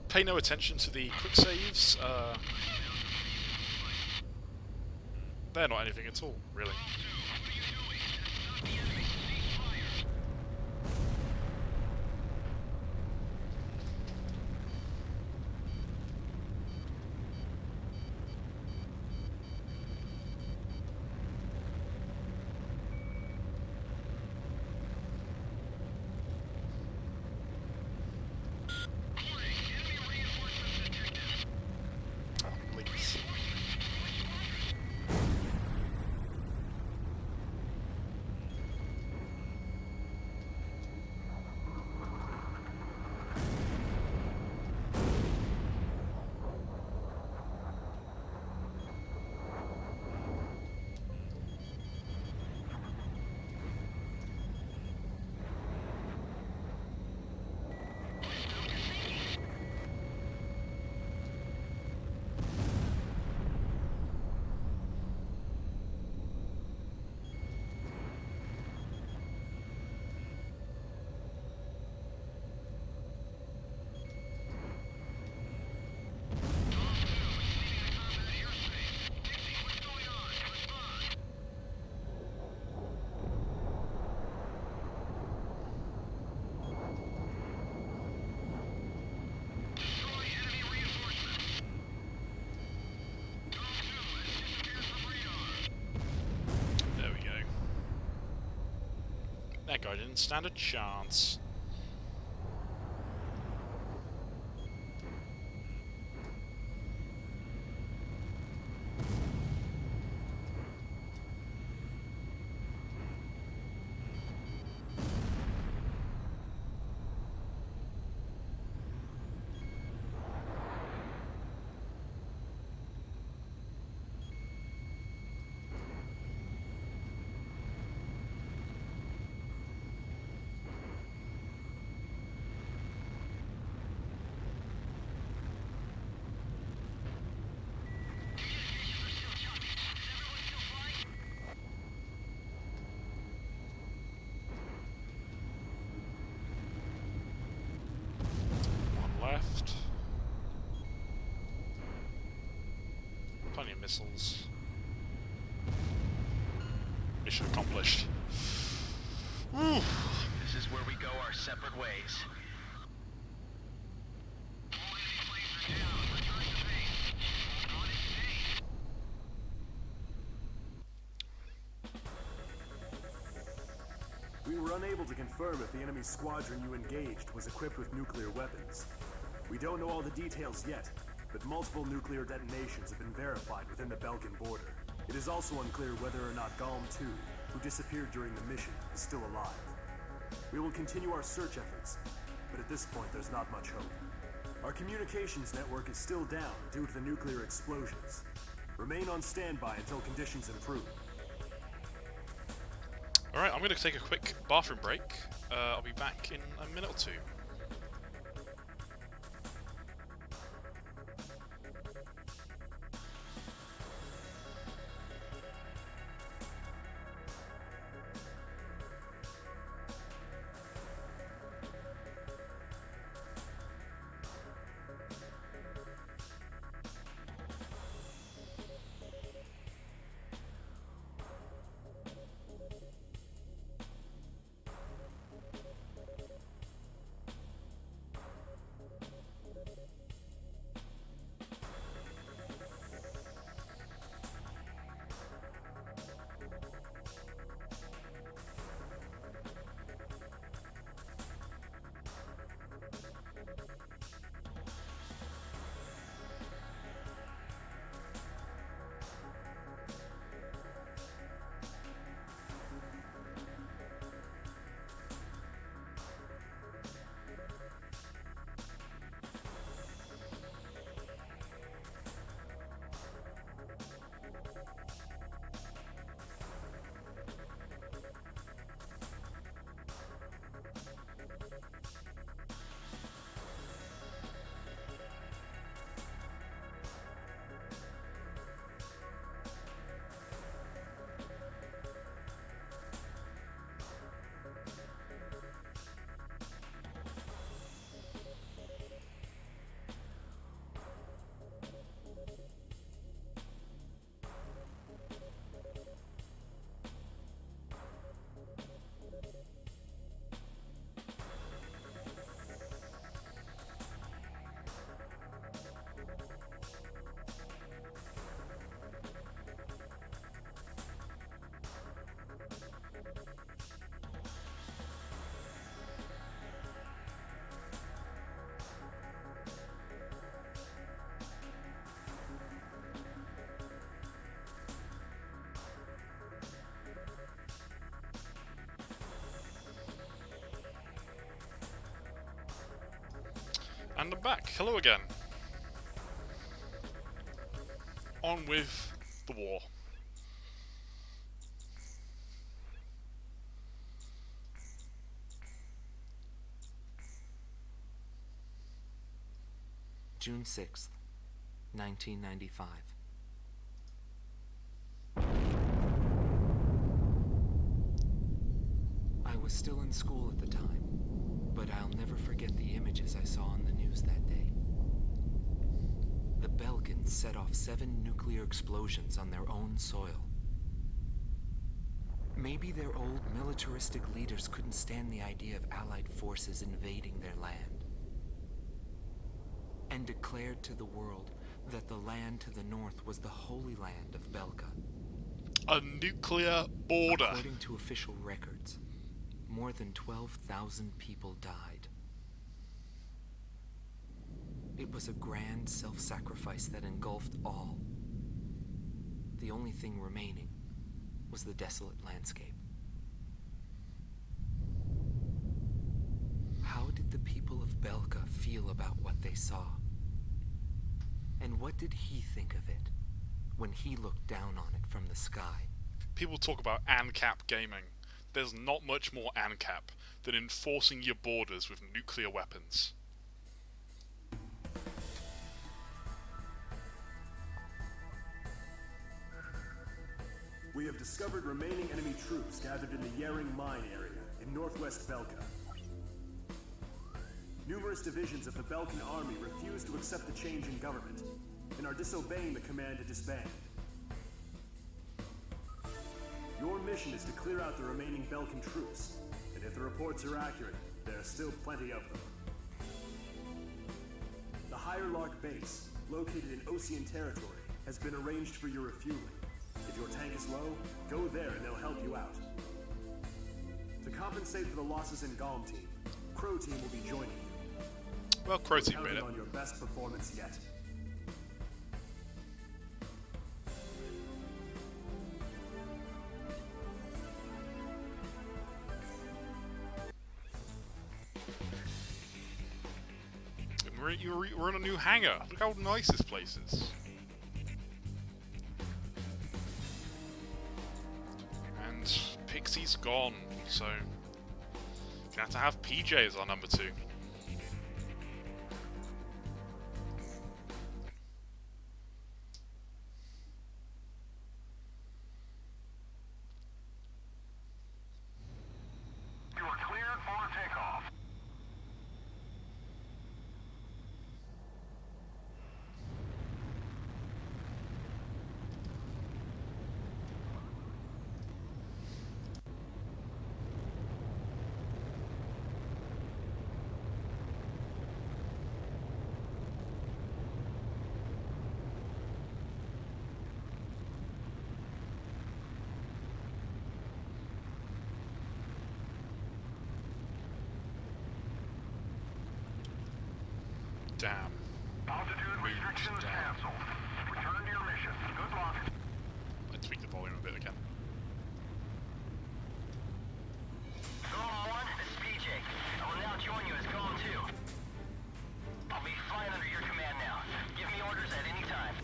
Pay no attention to the quick saves. They're not anything at all, really. That guy didn't stand a chance. Left. Plenty of missiles. Mission accomplished. Woo. This is where we go our separate ways. unable to confirm if the enemy squadron you engaged was equipped with nuclear weapons. We don't know all the details yet, but multiple nuclear detonations have been verified within the Belkan border. It is also unclear whether or not Galm 2, who disappeared during the mission, is still alive. We will continue our search efforts, but at this point there's not much hope. Our communications network is still down due to the nuclear explosions. Remain on standby until conditions improve. Alright, I'm going to take a quick bathroom break. I'll be back in a minute or two. And I'm back. Hello again. On with the war. June 6th, 1995. I was still in school at the time, but I'll never forget the images I saw on the news that day. The Belkans set off 7 nuclear explosions on their own soil. Maybe their old militaristic leaders couldn't stand the idea of Allied forces invading their land, and declared to the world that the land to the north was the holy land of Belka. A nuclear border. According to official records, more than 12,000 people died. It was a grand self-sacrifice that engulfed all. The only thing remaining was the desolate landscape. How did the people of Belka feel about what they saw? And what did he think of it when he looked down on it from the sky? People talk about ANCAP gaming. There's not much more ANCAP than enforcing your borders with nuclear weapons. We have discovered remaining enemy troops gathered in the Yering mine area in northwest Belka. Numerous divisions of the Belkan army refuse to accept the change in government and are disobeying the command to disband. Your mission is to clear out the remaining Belkan troops, and if the reports are accurate, there are still plenty of them. The Higher Lark base, located in Osean territory, has been arranged for your refueling. If your tank is low, go there and they'll help you out. To compensate for the losses in Golem Team, Crow Team will be joining you. Well, Crow Team made Counting it. on your best performance yet. We're in a new hangar. Look how nice this place is. And Pixie's gone, so gonna have to have PJ as our number 2. You are cleared for takeoff. Damn. Altitude restrictions down. canceled. Return to your mission. Good luck. I tweak the volume a bit again. Golem 1, this is PJ. I will now join you as Golem 2. I'll be flying under your command now. Give me orders at any time.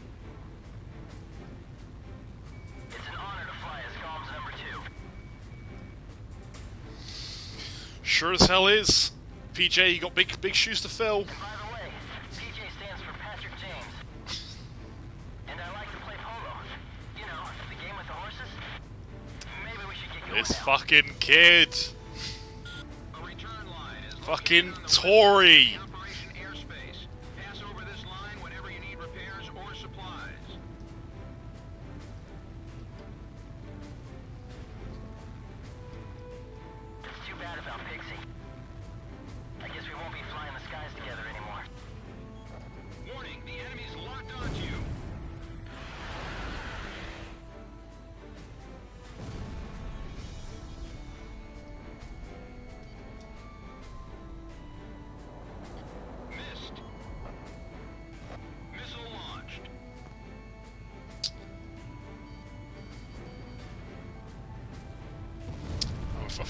It's an honor to fly as Golem's number 2. Sure as hell is. PJ, you got big shoes to fill. And by the way, PJ stands for Patrick James. And I like to play polo. You know, the game with the horses. Maybe we should get going This now. fucking kid. A return line is Fucking located on the Tory. Operation airspace. Pass over this line whenever you need repairs or supplies. It's too bad about Pixie. I guess we won't be flying the skies together anymore. Warning, the enemy's locked onto you. Missed. Missile launched.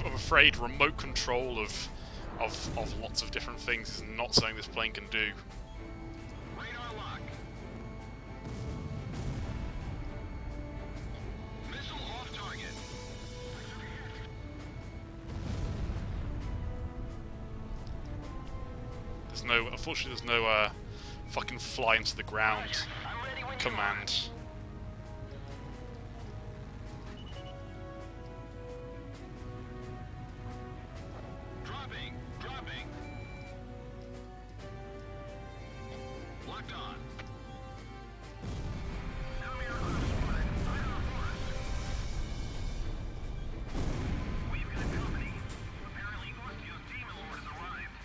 I'm afraid remote control of lots of different things is not something this plane can do. Radar lock. Missile off target. Unfortunately, there's no fucking fly into the ground I'm ready when you command. Dropping. Dropping. Locked on. Enemy aircraft spotted. Radar force. We've got company. Apparently Ostio's demon lord has arrived.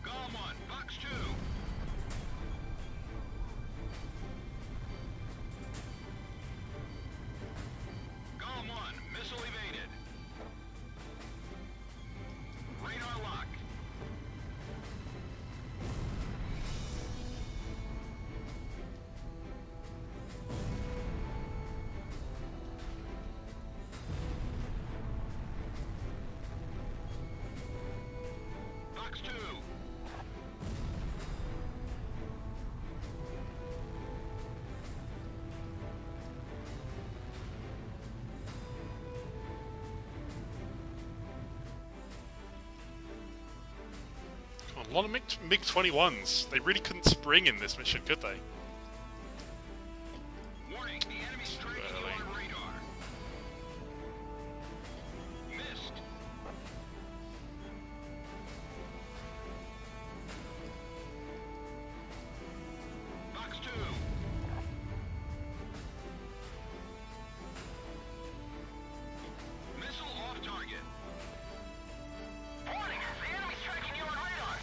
Golem 1, Fox 2. Golem 1, missile evaded. Radar lock. Fox 2. Come on, a lot of MiG-21s. They really couldn't spring in this mission, could they? Warning, the enemy's striking you Early. on radar. Missed. Fox 2. Missile off target. Warning! The enemy's tracking you on radar!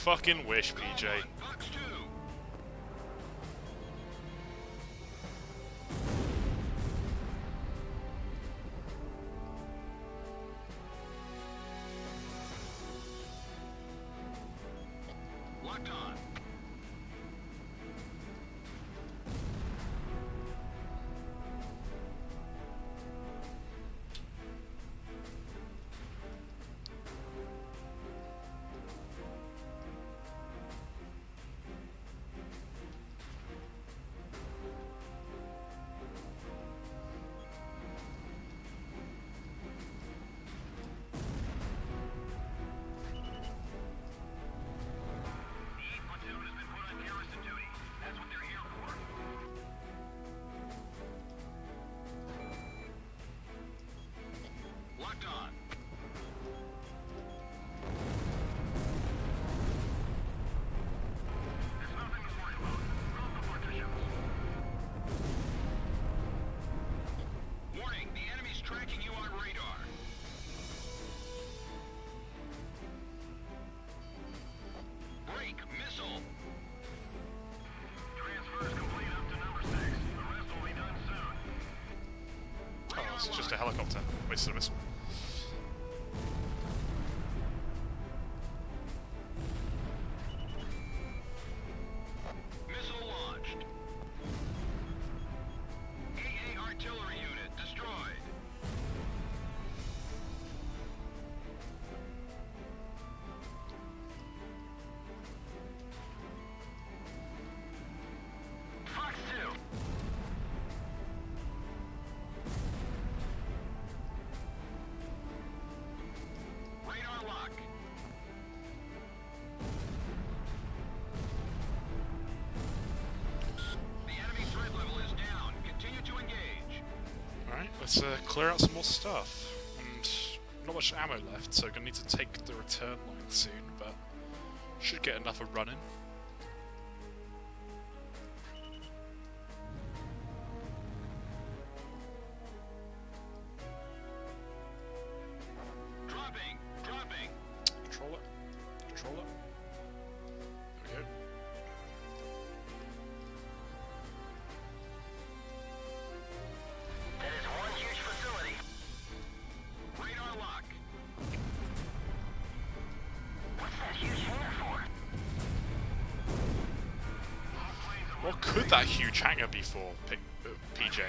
fucking wish, PJ. Fox 2. Locked on. Locked on. Warning, the enemy's tracking you on radar. Break, missile. Transfers complete up to number 6. The rest will be done soon. Oh, it's just a helicopter. Wasted a missile. Missile launched. AA artillery unit destroyed. Fox 2. Radar lock. The enemy threat level is down. Continue to engage. Alright, let's clear out some more stuff. And not much ammo left, so gonna need to take the return line soon, but should get enough of running. Dropping. Dropping. Control it. Control it. There we go. That is one huge facility. Radar lock. What's that huge hangar for? What could that huge hangar be for, PJ?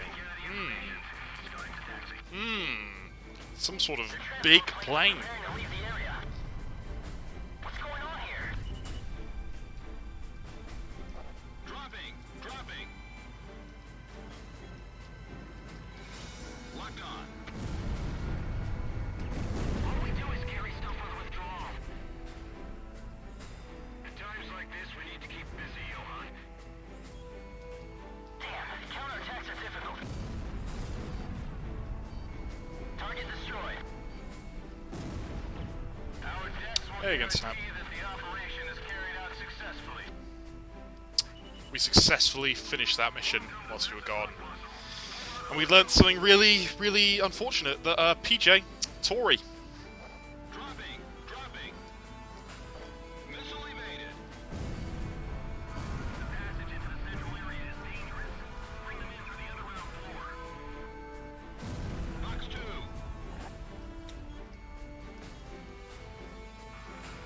Some sort of big plane. Preparing to leave the area. What's going on here? Dropping. Dropping. Locked on. All we do is carry stuff for the withdrawal. At times like this, we need to keep busy, Johan. Damn, counterattacks are difficult. Target destroyed. Our decks will There you go, Snap. guarantee that the operation is carried out successfully. We successfully finished that mission whilst you were gone. And we learnt something really, really unfortunate, that PJ, Tory. Dropping. Dropping. Missile evaded. The passage into the central area is dangerous. Bring them in through the underground floor. Fox 2.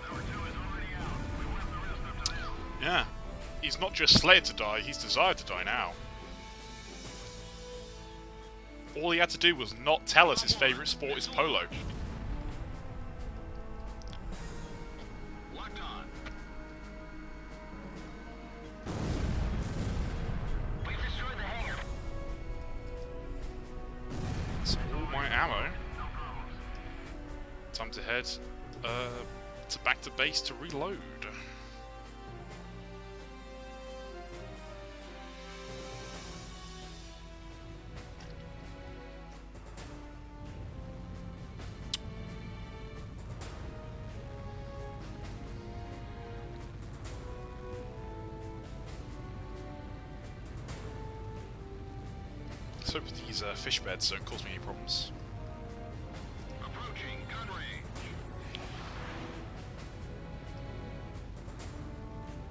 Number 2 is already out. We left the rest up to them. Yeah. He's not just slated to die, he's desired to die now. All he had to do was not tell us his favourite sport is polo. Locked on. We've destroyed the hangar. That's all my ammo. Time to head to back to base to reload. Let's hope these fish beds don't cause me any problems. Approaching gun range.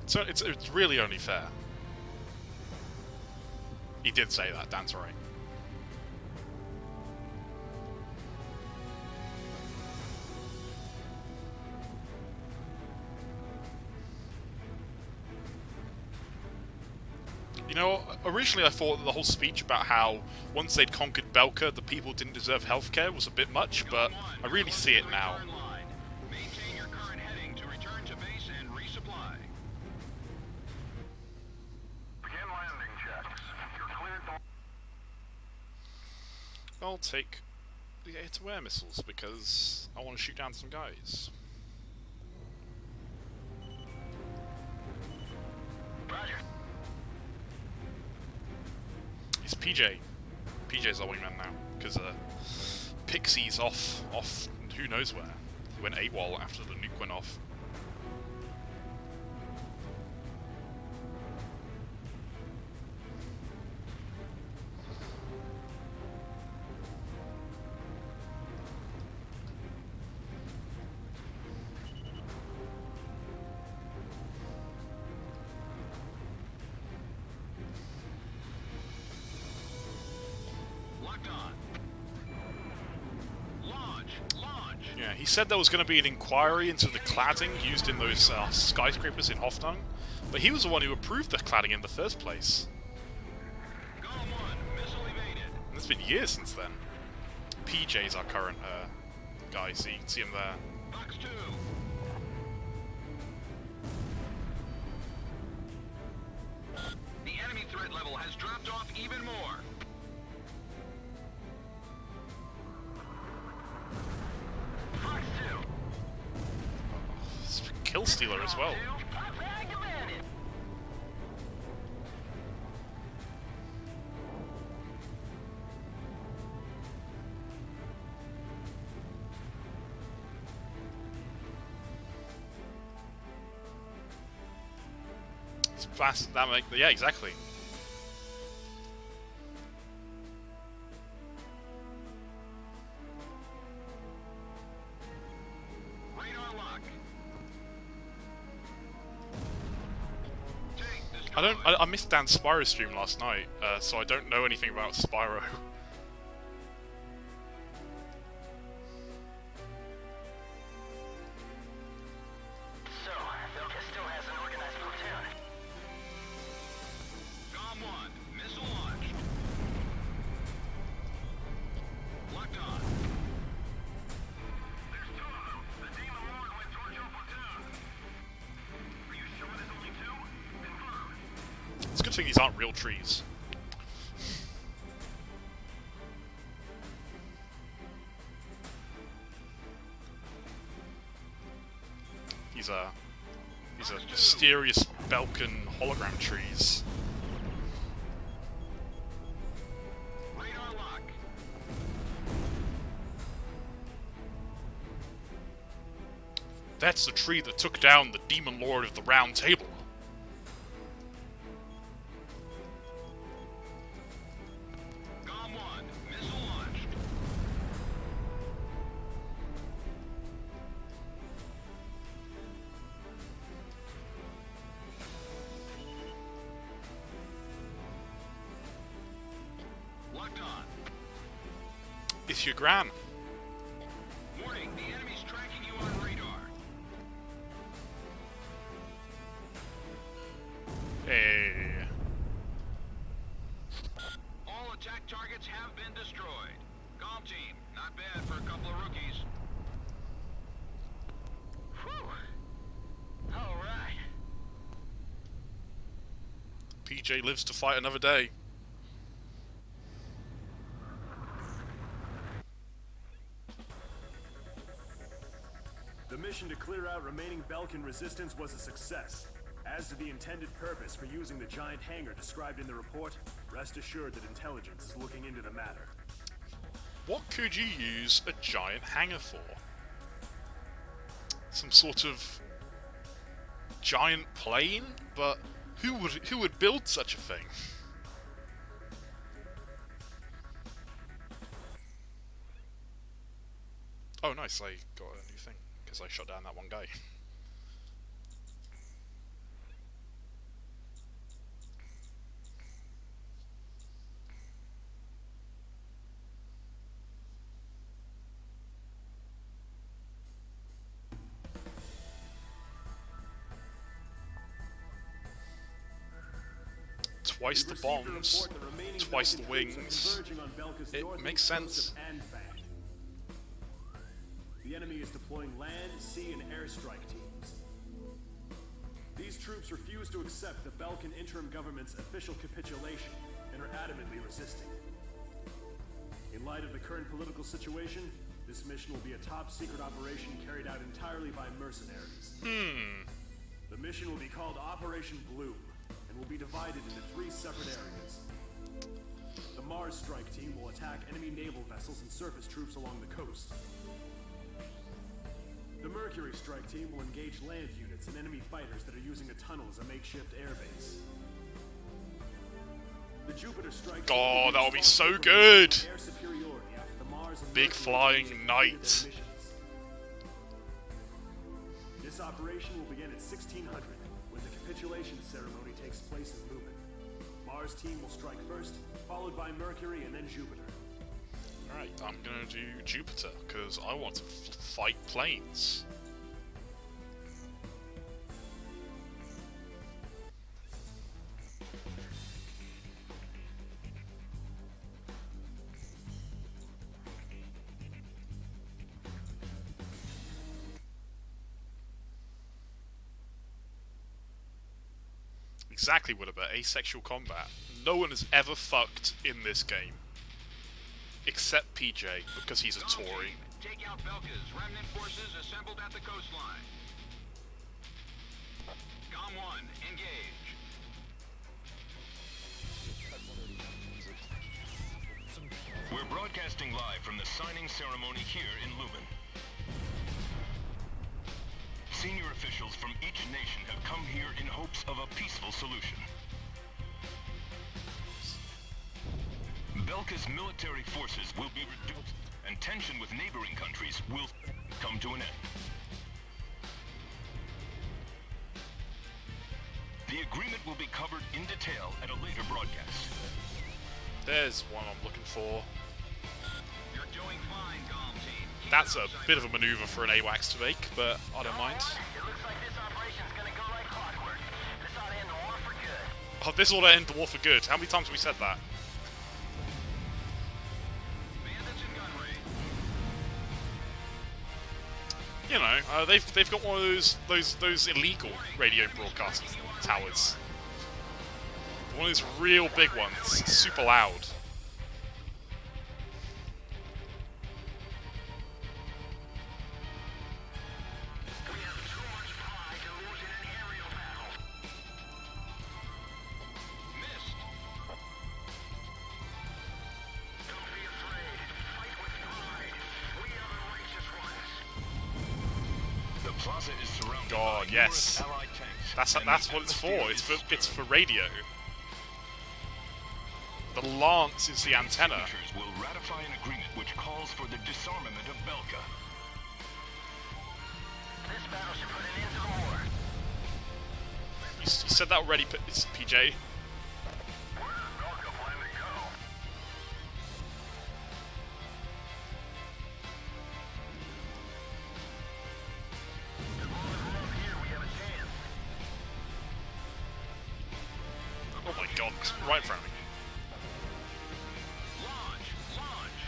So it's really only fair. He did say that, Dan's right. You know, originally I thought that the whole speech about how once they'd conquered Belka, the people didn't deserve healthcare was a bit much, but I really see it now. Maintain your current heading to return to base and resupply. Begin landing checks. You're cleared to... I'll take the air-to-air missiles because I want to shoot down some guys. Roger. It's PJ. PJ's our wingman now, because Pixie's off who knows where. He went AWOL after the nuke went off. Yeah, he said there was going to be an inquiry into the cladding used in those skyscrapers in Hoffnung, but he was the one who approved the cladding in the first place. And it's been years since then. PJ's our current guy, so you can see him there. Box 2. The enemy threat level has dropped off even more. Fox 2. It's Kill Stealer as well. It's fast, yeah, exactly. I missed Dan's Spyro stream last night, so I don't know anything about Spyro. So, Belka still has an organized platoon. Gom 1, missile launched. Locked on. There's 2 of them. The Demon Lord went towards your platoon. Are you sure there's only 2? Confirmed. It's a good thing these aren't real trees. These are mysterious Belkan hologram trees. Radar lock. That's the tree that took down the Demon Lord of the Round Table. Gom 1, missile launched. Locked on. It's your gran. Warning, the enemy's tracking you on radar. Hey. All attack targets have been destroyed. Gom team, not bad for a couple of rookies. Whew. All right. PJ lives to fight another day. The mission to clear out remaining Belkan resistance was a success. As to the intended purpose for using the giant hangar described in the report, rest assured that intelligence is looking into the matter. What could you use a giant hangar for? Some sort of giant plane? But who would build such a thing? Oh nice, I got a new thing, because I shot down that one guy. twice the bombs, twice the wings. It makes sense. The enemy is deploying land, sea, and airstrike teams. These troops refuse to accept the Belkan interim government's official capitulation and are adamantly resisting. In light of the current political situation, this mission will be a top-secret operation carried out entirely by mercenaries. The mission will be called Operation Bloom, and will be divided into 3 separate areas. The Mars Strike Team will attack enemy naval vessels and surface troops along the coast. The Mercury Strike Team will engage land units and enemy fighters that are using a tunnel as a makeshift airbase. The Jupiter Strike Team Oh, that would be so responsible for good! air superiority after the Mars and Big Mercury flying teams have knight. completed their missions. This operation will begin at 1600, when the capitulation ceremony takes place in Lumen. Mars team will strike first, followed by Mercury and then Jupiter. Alright, I'm gonna do Jupiter, because I want to fight planes. Exactly, Wilbur. Asexual combat. No one has ever fucked in this game. Except PJ, because he's a Tory. Take out Belka's remnant forces assembled at the coastline. Com 1, engage. We're broadcasting live from the signing ceremony here in Lumen. Senior officials from each nation have come here in hopes of a peaceful solution. Belka's military forces will be reduced, and tension with neighboring countries will come to an end. The agreement will be covered in detail at a later broadcast. There's one I'm looking for. You're doing fine, Com Team. Keep That's it a up, bit of a maneuver for an AWACS to make, but I don't mind. It looks like this operation's gonna go like clockwork. This ought to end the war for good. Oh, this ought to end the war for good. How many times have we said that? bandits and gun raid. You know, they've got one of those illegal radio broadcast towers. One of those real big ones, super loud. We have too much pride to lose in an aerial battle. Missed. Don't be afraid. Fight with pride. We are the righteous ones. The plaza is surrounded God, by yes. numerous Allied tanks. That's and what the it's for. atmosphere It's for radio. The lance is the antenna. Signatures will ratify an agreement which calls for the disarmament of Belka. This battle should put an end to the war. You said that already, it's PJ. Where does Belka plan to go? As long as we're up here, we have a chance. Oh my god, it's right in front of me. Launch! Launch!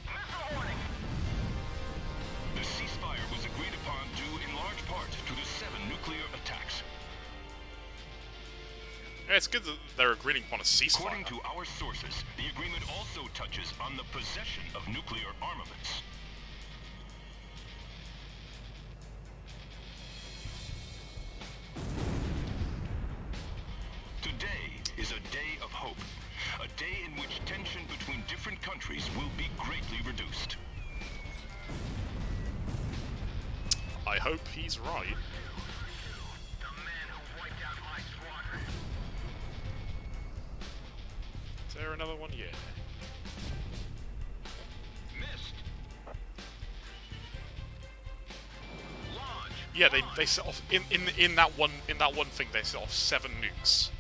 Missile warning. The ceasefire was agreed upon due in large part to the 7 nuclear attacks. Yeah, it's good that they're agreeing upon a ceasefire. According to our sources, the agreement also touches on the possession of nuclear armaments. Today is a day of hope. A day in which tension between different countries will be greatly reduced. I hope he's right. The man who wiped out my squadron. Is there another one? Yeah. Missed. Launch. Yeah, they set off in that one thing. They set off 7 nukes.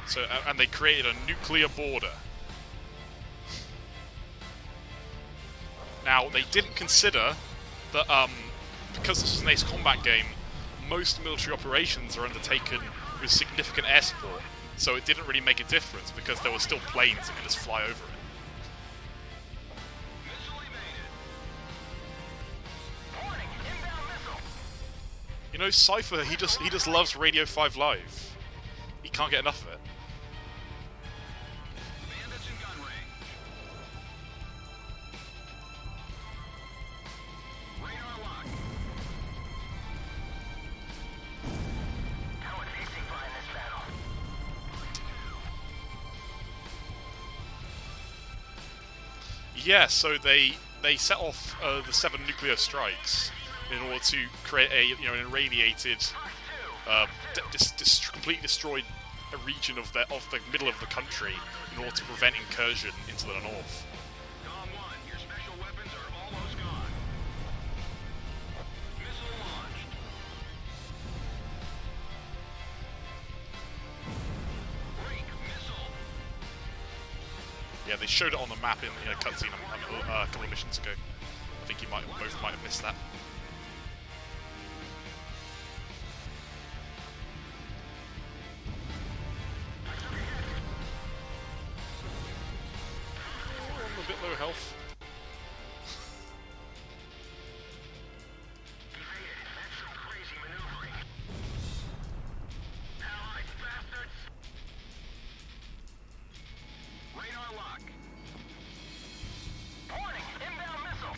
So and they created a nuclear border. Now they didn't consider that because this is an Ace Combat game, most military operations are undertaken with significant air support, so it didn't really make a difference because there were still planes that could just fly over it. Missile evaded. Warning, inbound missile. You know, Cypher, he just loves Radio 5 Live. He can't get enough of it. Bandits in gun range. Radar lock. How advancing fly in this battle? Yeah, so they set off the 7 nuclear strikes in order to create a an irradiated, completely destroyed a region of the middle of the country in order to prevent incursion into the north. Dom 1, your special weapons are almost gone. Missile launched. Break missile. Yeah, they showed it on the map in a cutscene a couple of missions ago. I think you both might have missed that. I'm a bit low health. Evaded. That's some crazy maneuvering. Allied bastards. Radar lock. Warning, inbound missile.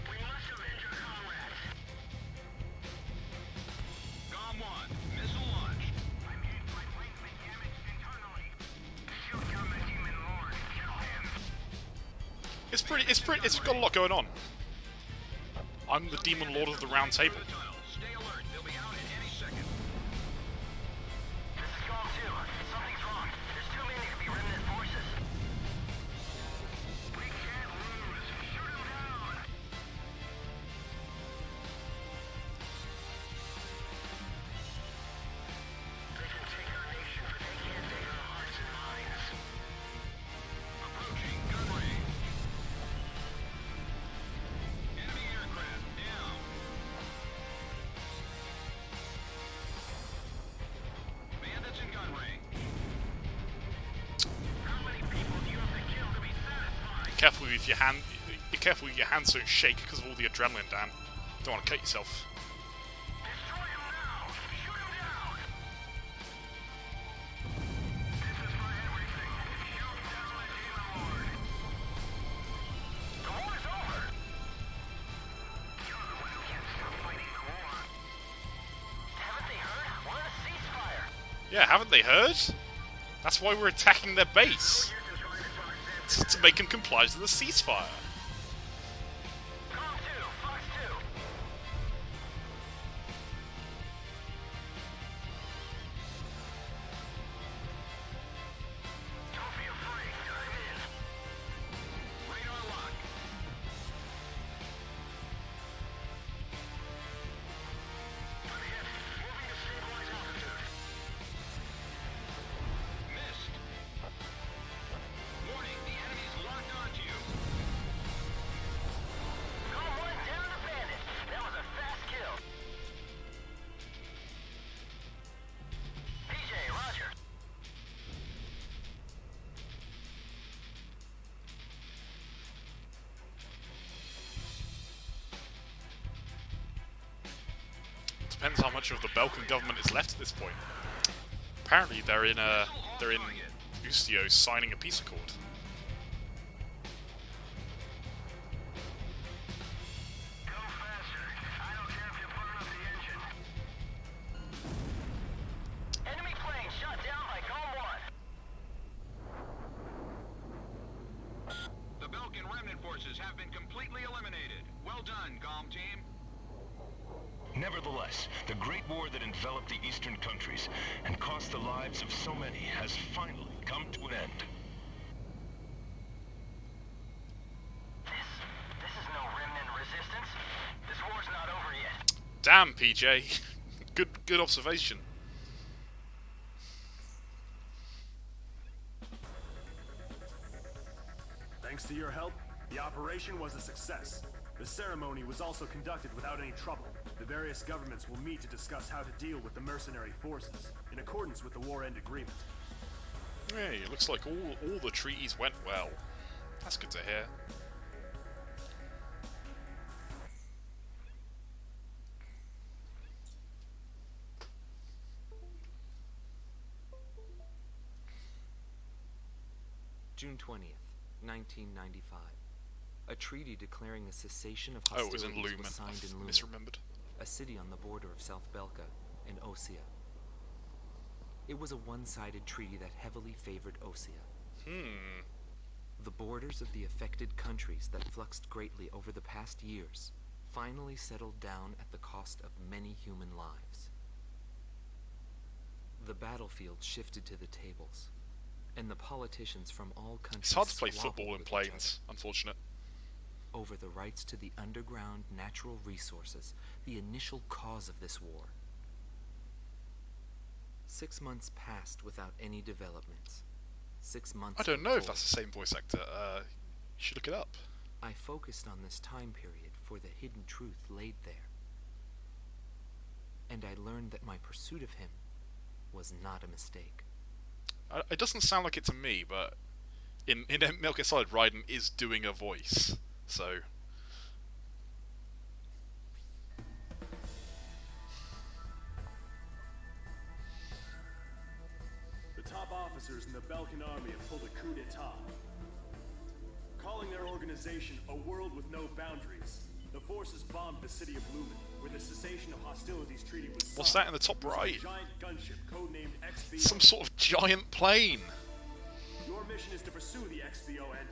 We must avenge our comrades. Dom 1, missile launched. I'm hit by wings and damaged internally. Shoot down the demon lord. Kill him. It's got a lot going on. I'm the Demon Lord of the Round Table. The tunnel. Stay alert. They'll be out at any second. This is Calm 2. Something's wrong. There's too many to be remnant forces. We can't lose. Shoot them down. They can take our nation, but they can't take our hearts and minds. Approaching gun range. Enemy aircraft down. Bandits in gun range. How many people do you have to kill to be satisfied? Be careful with your hands don't shake because of all the adrenaline, Dan. Don't want to cut yourself. Destroy him now! Shoot him down! This is for everything. Shoot down the demon lord. The war's over! You're the one who can't stop fighting the war. Haven't they heard? We're in a ceasefire. Yeah, haven't they heard? That's why we're attacking their base. You're just trying to talk sense. To make them comply to the ceasefire. Calm 2, Fox 2. Don't be afraid. I'm in. Radar lock. I'm hit. Moving to stabilize altitude. Missed. Warning, the enemy's locked onto you. Calm 1 down the bandit. That was a fast kill. PJ, roger. Depends how much of the Belkan government is left at this point. Apparently they're in Ustio signing a peace accord. Go faster. I don't care if you burn up the engine. Enemy plane shot down by Calm 1. The Belkan remnant forces have been completely eliminated. Well done, Calm Team. Nevertheless, the great war that enveloped the eastern countries and cost the lives of so many has finally come to an end. This is no remnant resistance. This war's not over yet. Damn, PJ. Good observation. Thanks to your help, the operation was a success. The ceremony was also conducted without any trouble. The various governments will meet to discuss how to deal with the mercenary forces, in accordance with the war end agreement. Hey, it looks like all the treaties went well. That's good to hear. June 20th, 1995. A treaty declaring a cessation of Oh, it was in hostilities Lumen. was signed in Lumen, Misremembered. a city on the border of South Belka and Osea. It was a one-sided treaty that heavily favored Osea. The borders of the affected countries that fluxed greatly over the past years finally settled down at the cost of many human lives. The battlefield shifted to the tables, and the politicians from all countries It's hard to play squabbled football in with each planes, unfortunate. other over the rights to the underground natural resources, the initial cause of this war. 6 months passed without any developments. 6 months. I don't know if before, that's the same voice actor. You should look it up. I focused on this time period for the hidden truth laid there. And I learned that my pursuit of him was not a mistake. It doesn't sound like it to me, but in Metal Gear Solid, Raiden is doing a voice, so... The top officers in the Belkan army have pulled a coup d'etat. Calling their organization a world with no boundaries, the forces bombed the city of Lumen, where the cessation of hostilities treaty was signed. What's that in the top It was a right? giant gunship codenamed XBO. Some sort of giant plane! Your mission is to pursue the XBO and...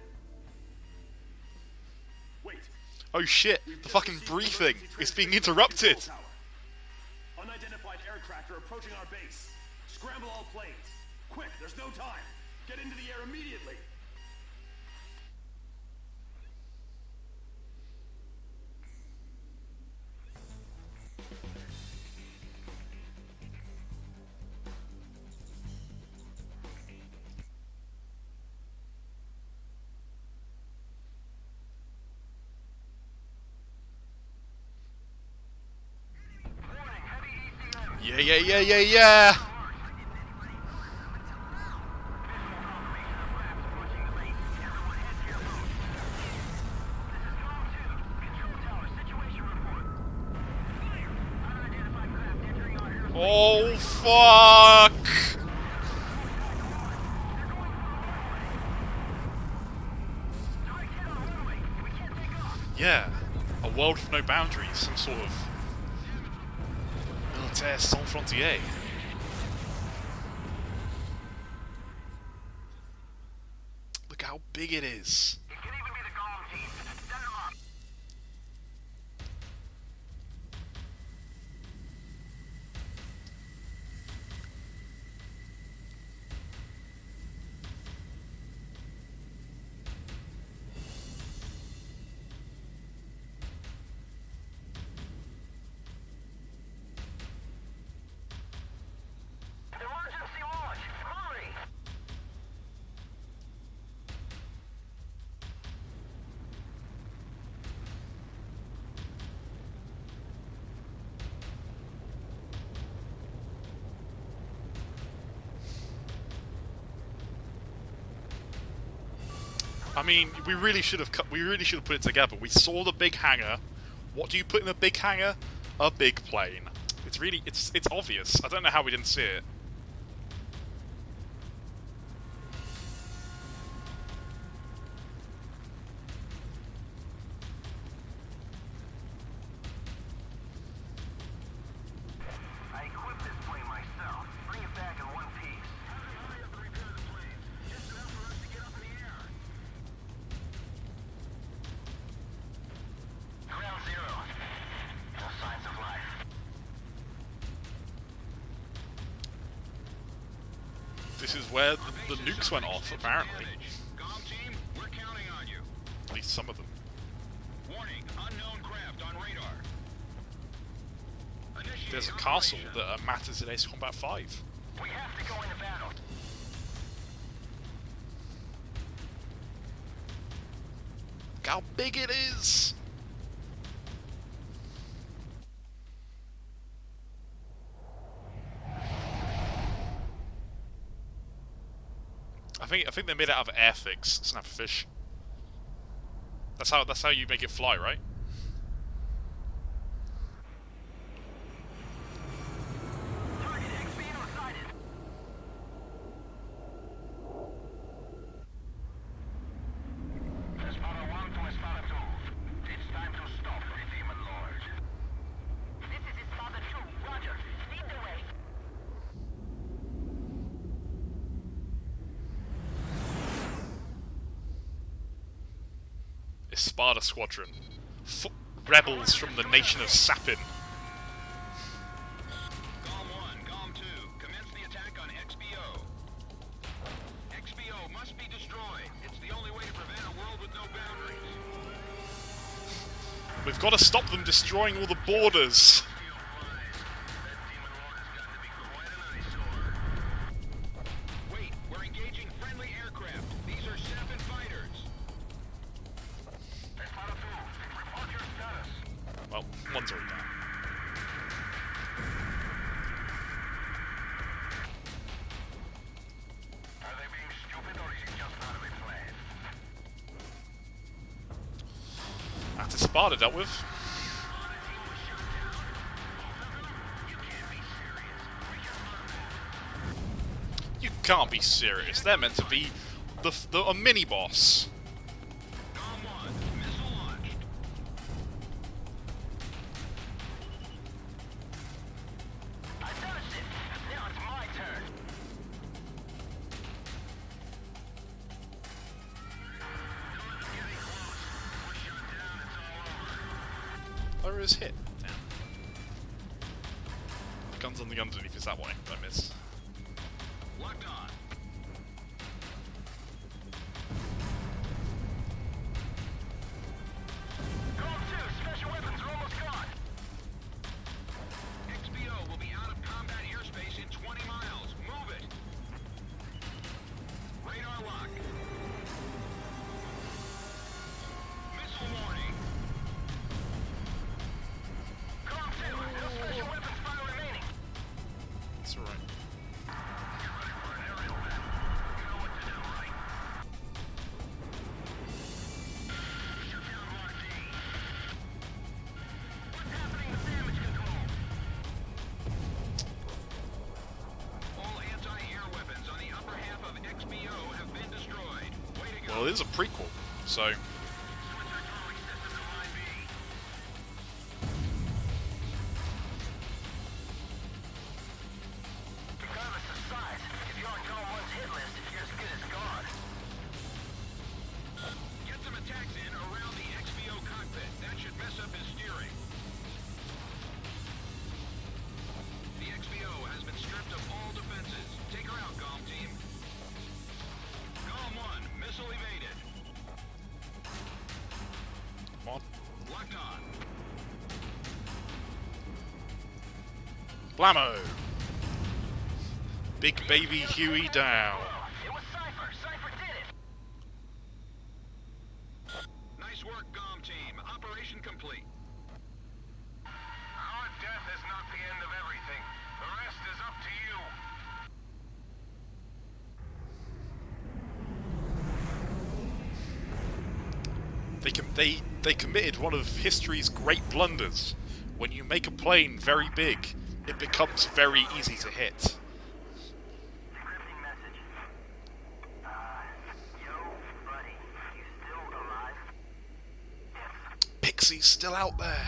Wait. Oh shit, We've the just fucking received briefing emergency is being transmission from the interrupted! control tower. Unidentified aircraft are approaching our base. Scramble all planes. Quick, there's no time. Get into the air immediately. Yeah, yeah, yeah, yeah, yeah! Oh, fuck! Yeah, a world with no boundaries, some sort of militaire sans frontières. Look how big it is. It can even be the Golem team. Send them up. Emergency launch! Hurry! I mean, we really should have put it together. We saw the big hangar. What do you put in a big hangar? A big plane. It's obvious. I don't know how we didn't see it. I equipped this plane myself. Bring it back in one piece. Hurry up and repair the plane. Just enough for us to get up in the air. Ground zero. No signs of life. This is where the nukes went off, apparently. Comm team, we're counting on you. At least some of them. Warning, unknown craft on radar. Initiate There's a castle operation. that matters in Ace Combat 5. We have to go into battle. Look how big it is! I think they made it out of airfix, snapperfish. That's how you make it fly, right? Target XPO sighted. Espada 1 to Espada 2. It's time to stop the Demon Lord. This is Espada 2. Roger. Lead the way. Espada Squadron. Rebels from the nation of Sapin. Golem 1, Golem 2, commence the attack on XBO. XBO must be destroyed. It's the only way to prevent a world with no boundaries. We've got to stop them destroying all the borders. Wait, we're engaging friendly aircraft. These are Sapin fighters. Espada 2. Report your status. Well, one's already down. Are they being stupid or is it just part of a plan? That's Espada dealt with. You can't be serious. They're meant to be a mini boss. Golem 1, missile launched. I finished it. Now it's my turn. Where is hit? Damn. Guns on the underneath is that way. Don't miss. Locked on. Golem 2. Special weapons are almost gone. XBO will be out of combat airspace in 20 miles. Move it. Radar lock. Missile warning. Golem 2. No special weapons fire remaining. It's alright. All anti-air weapons on the upper half of XBO have been destroyed. Way to go. Well, it is a prequel, so Regardless of size, if you're on Golem 1's hit list, you're as good as gone. Get some attacks in around the XBO cockpit. That should mess up his steering. The XBO has been stripped of all defenses. Take her out, Golem team. Golem 1, missile evaded. come on. Locked on. Blammo! Big baby Huey down. It was Cypher. Cypher did it. Nice work, Golem team. Operation complete. Our death is not the end of everything. The rest is up to you. They committed one of history's great blunders. When you make a plane very big, it becomes very easy to hit. Encrypting message. Yo, buddy. You still alive? Yes. Pixie's still out there.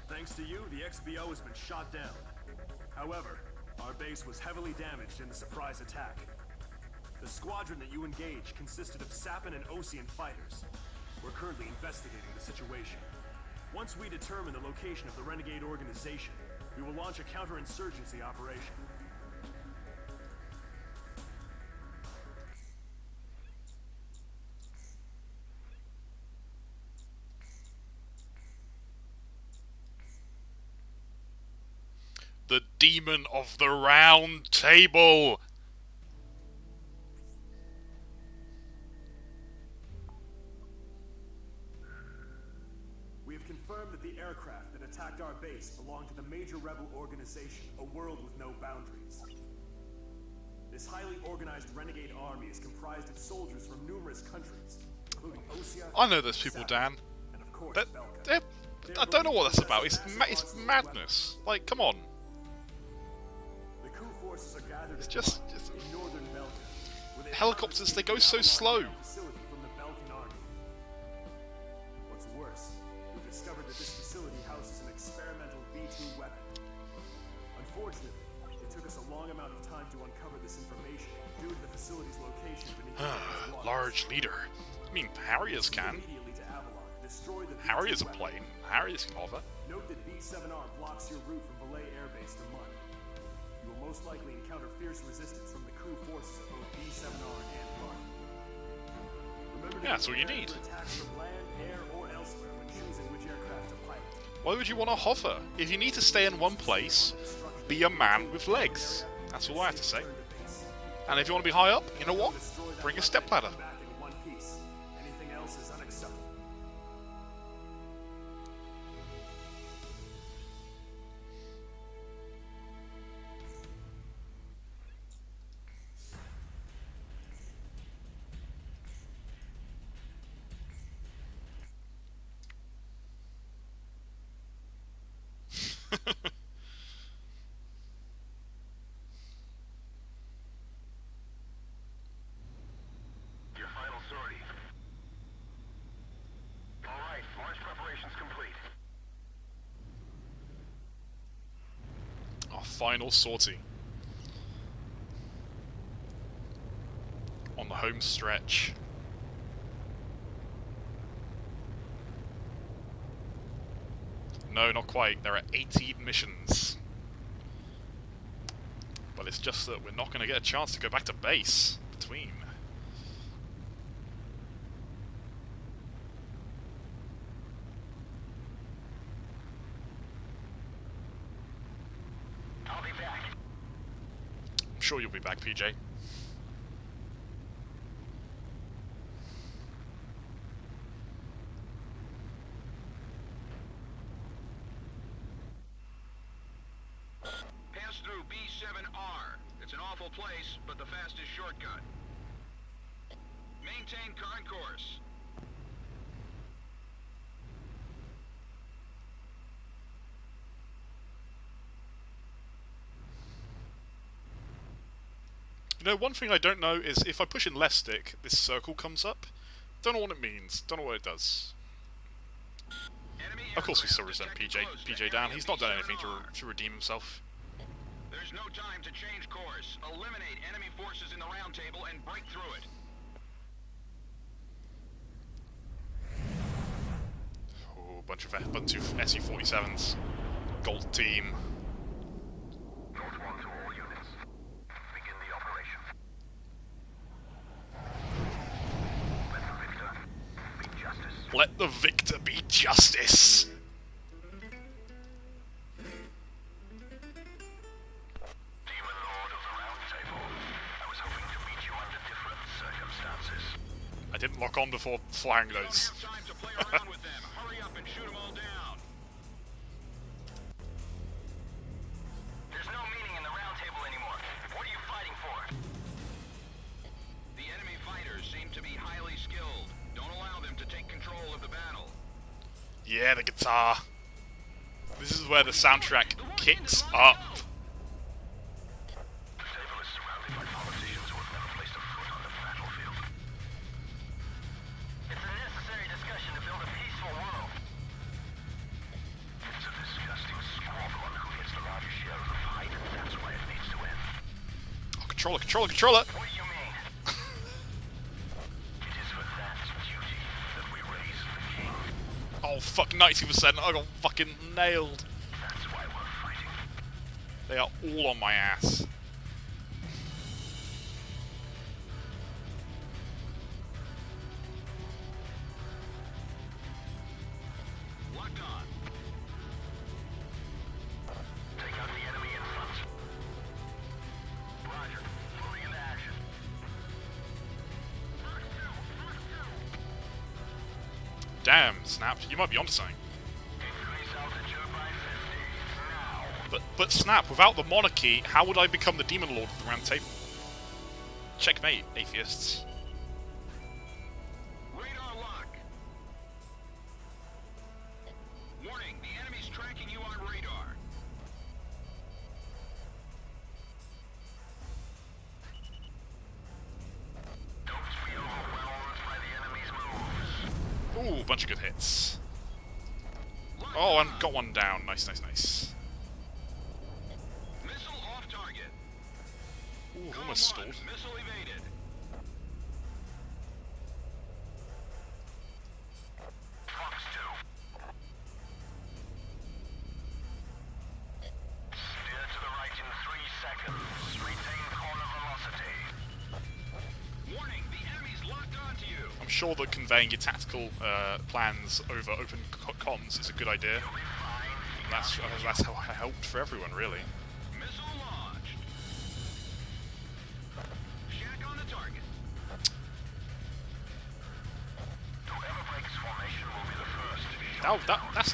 Thanks to you, the XBO has been shot down. However, our base was heavily damaged in the surprise attack. The squadron that you engaged consisted of Sapin and Osean fighters. We're currently investigating the situation. Once we determine the location of the renegade organization, we will launch a counterinsurgency operation. The demon of the Round Table! We have confirmed that the aircraft that attacked our base belonged to the major rebel organization, A World with No Boundaries. This highly organized renegade army is comprised of soldiers from numerous countries, including Osea. I know those people, Dan. And of course, That, Belkan. I don't know what that's about. It's madness. Like, come on. The coup forces are gathered It's at just in northern Belkan, where they helicopters. They go so slow. facility from the Belkan army. What's worse, we've discovered that this facility houses an experimental V2 weapon. Unfortunately, it took us a long amount of time to uncover this information due to the facility's location beneath the waters. Large leader. I mean, Harriers can. Immediately to Avalon, destroy the V2 Harriers are weapon. plane. Harriers can hover. Note that B-7R blocks your route from Valet Air Base to Mud. You will most likely encounter fierce resistance from the crew forces of both B-7R and Mud. Remember to Yeah, that's all you prepare need. for attacks from land, air, or elsewhere when choosing which aircraft to pilot. Why would you want to hover? If you need to stay in one place, be a man with legs. That's all I have to say. And if you want to be high up, you know what? Bring a stepladder. Back in one piece. Anything else is unacceptable. Your final sortie. Alright, launch preparations complete. Our final sortie. On the home stretch. No, not quite. There are 18 missions. But it's just that we're not going to get a chance to go back to base between. I'll be back. I'm sure you'll be back, PJ. Pass through B7R. It's an awful place, but the fastest shortcut. Maintain current course. You know, one thing I don't know is if I push in left stick, this circle comes up. Don't know what it means. Don't know what it does. Enemy Of course we still aircraft resent detected PJ. close to PJ down. area He's not done anything B7R. to redeem himself. There's no time to change course. Eliminate enemy forces in the round table and break through it. Oh, bunch of SU-47s. Gold team. Note 1 to all units. Begin the operation. Let the victor be justice. Let the victor be justice. Demon Lord of the Round Table. I was hoping to meet you under different circumstances. I didn't lock on before flying Don't those. have time to play around with them. Hurry up and shoot them all down. There's no meaning in the Round Table anymore. What are you fighting for? The enemy fighters seem to be highly skilled. Don't allow them to take control of the battle. Yeah, the guitar. This is where the soundtrack kicks up. The table is surrounded by politicians who have never placed a foot on the battlefield. It's a necessary discussion to build a peaceful world. It's a disgusting squabble on who gets the largest share of the fight, and that's why it needs to end. Oh, controller, controller, controller! What do you mean? It is for that duty that we raise the king. Oh, fuck, 90%. I got fucking nailed. That's why we're fighting. They are all on my ass. Locked on. Take out the enemy in damn, Snap, you might be onto something. Increase altitude by 50 now. But Snap, without the monarchy, how would I become the Demon Lord of the Round Table? Checkmate, atheists. Radar lock. Warning, the enemy's tracking you on radar. Don't be overwhelmed by the enemy's moves. Ooh, bunch of good hits. Oh, and got one down. Nice, nice, nice. Missile off target. Ooh, almost stalled. Missile evaded. Fox 2. Steer to the right in 3 seconds. Retain corner velocity. Warning, the enemy's locked onto you. I'm sure that conveying your tactical plans over open comms is a good idea. That's how it helped for everyone, really. Missile launched. Shack on the target. Whoever breaks formation will be the first to be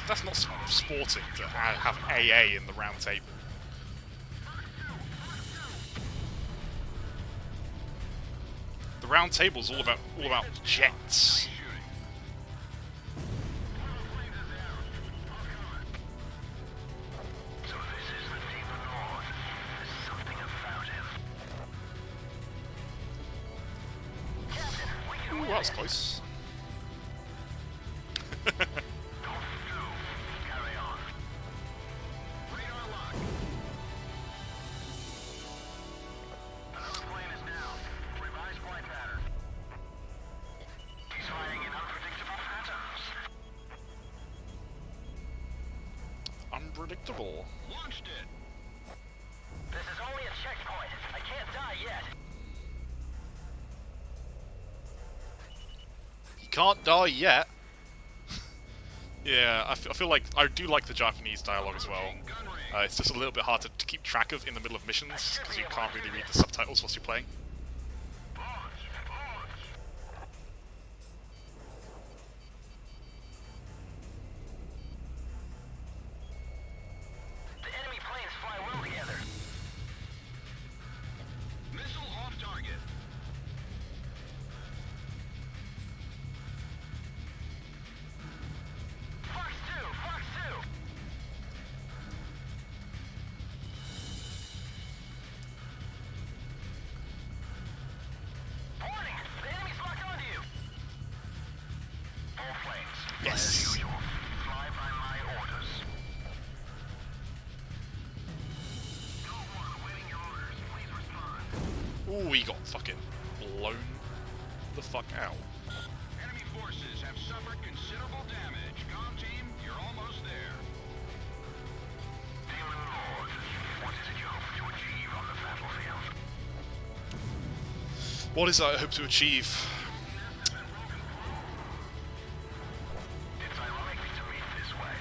That's not sporting to have AA in the round table. The round table's all about jets. So this is the Demon Lord. There's something about him. Captain, we can Ooh, win that was this. close. Don't move. Carry on. Radar lock. Another plane is down. Revised flight pattern. He's flying in unpredictable patterns. Unpredictable. Launched it. This is only a checkpoint. I can't die yet. You can't die yet. Yeah, I feel like I do like the Japanese dialogue as well. It's just a little bit hard to keep track of in the middle of missions because you can't really read the subtitles whilst you're playing. The enemy planes fly well together. Missile off target. Fox 2! Fox 2! Warning! The enemy's locked onto you! All planes, fly Yes. as usual. Fly by my orders. Go on, awaiting your orders. Please respond. Ooh, he got fucking blown the fuck out. Enemy forces have suffered considerable damage. Comm team, you're almost there. Demon Lord, what is it you hope to achieve on the battlefield? What is that I hope to achieve? It's ironic to meet this way.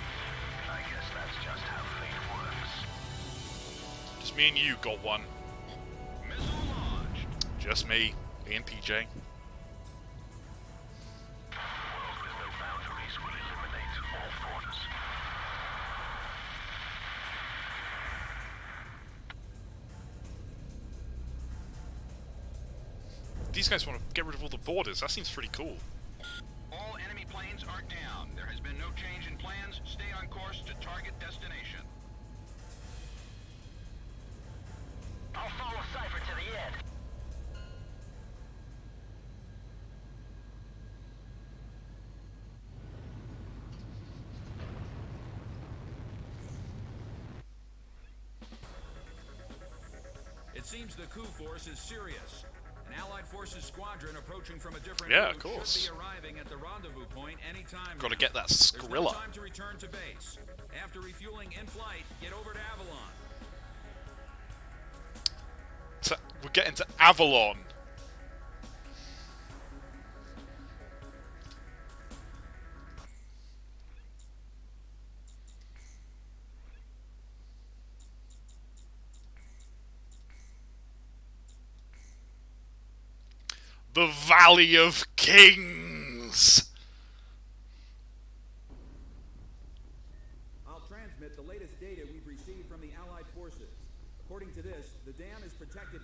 I guess that's just how fate works. Just me and you got one. Missile launched. Just me and PJ. World with no boundaries will eliminate all borders. These guys want to get rid of all the borders. That seems pretty cool. All enemy planes are down. There has been no change in plans. Stay on course to target destination. I'll follow Cypher to the end. It seems the coup force is serious. An Allied forces squadron approaching from a different Yeah, route of course. should be arriving at the rendezvous point anytime. Got to get that There's no Skrilla. time to return to base. After refueling in flight, get over to Avalon. We're getting to Avalon. The Valley of Kings.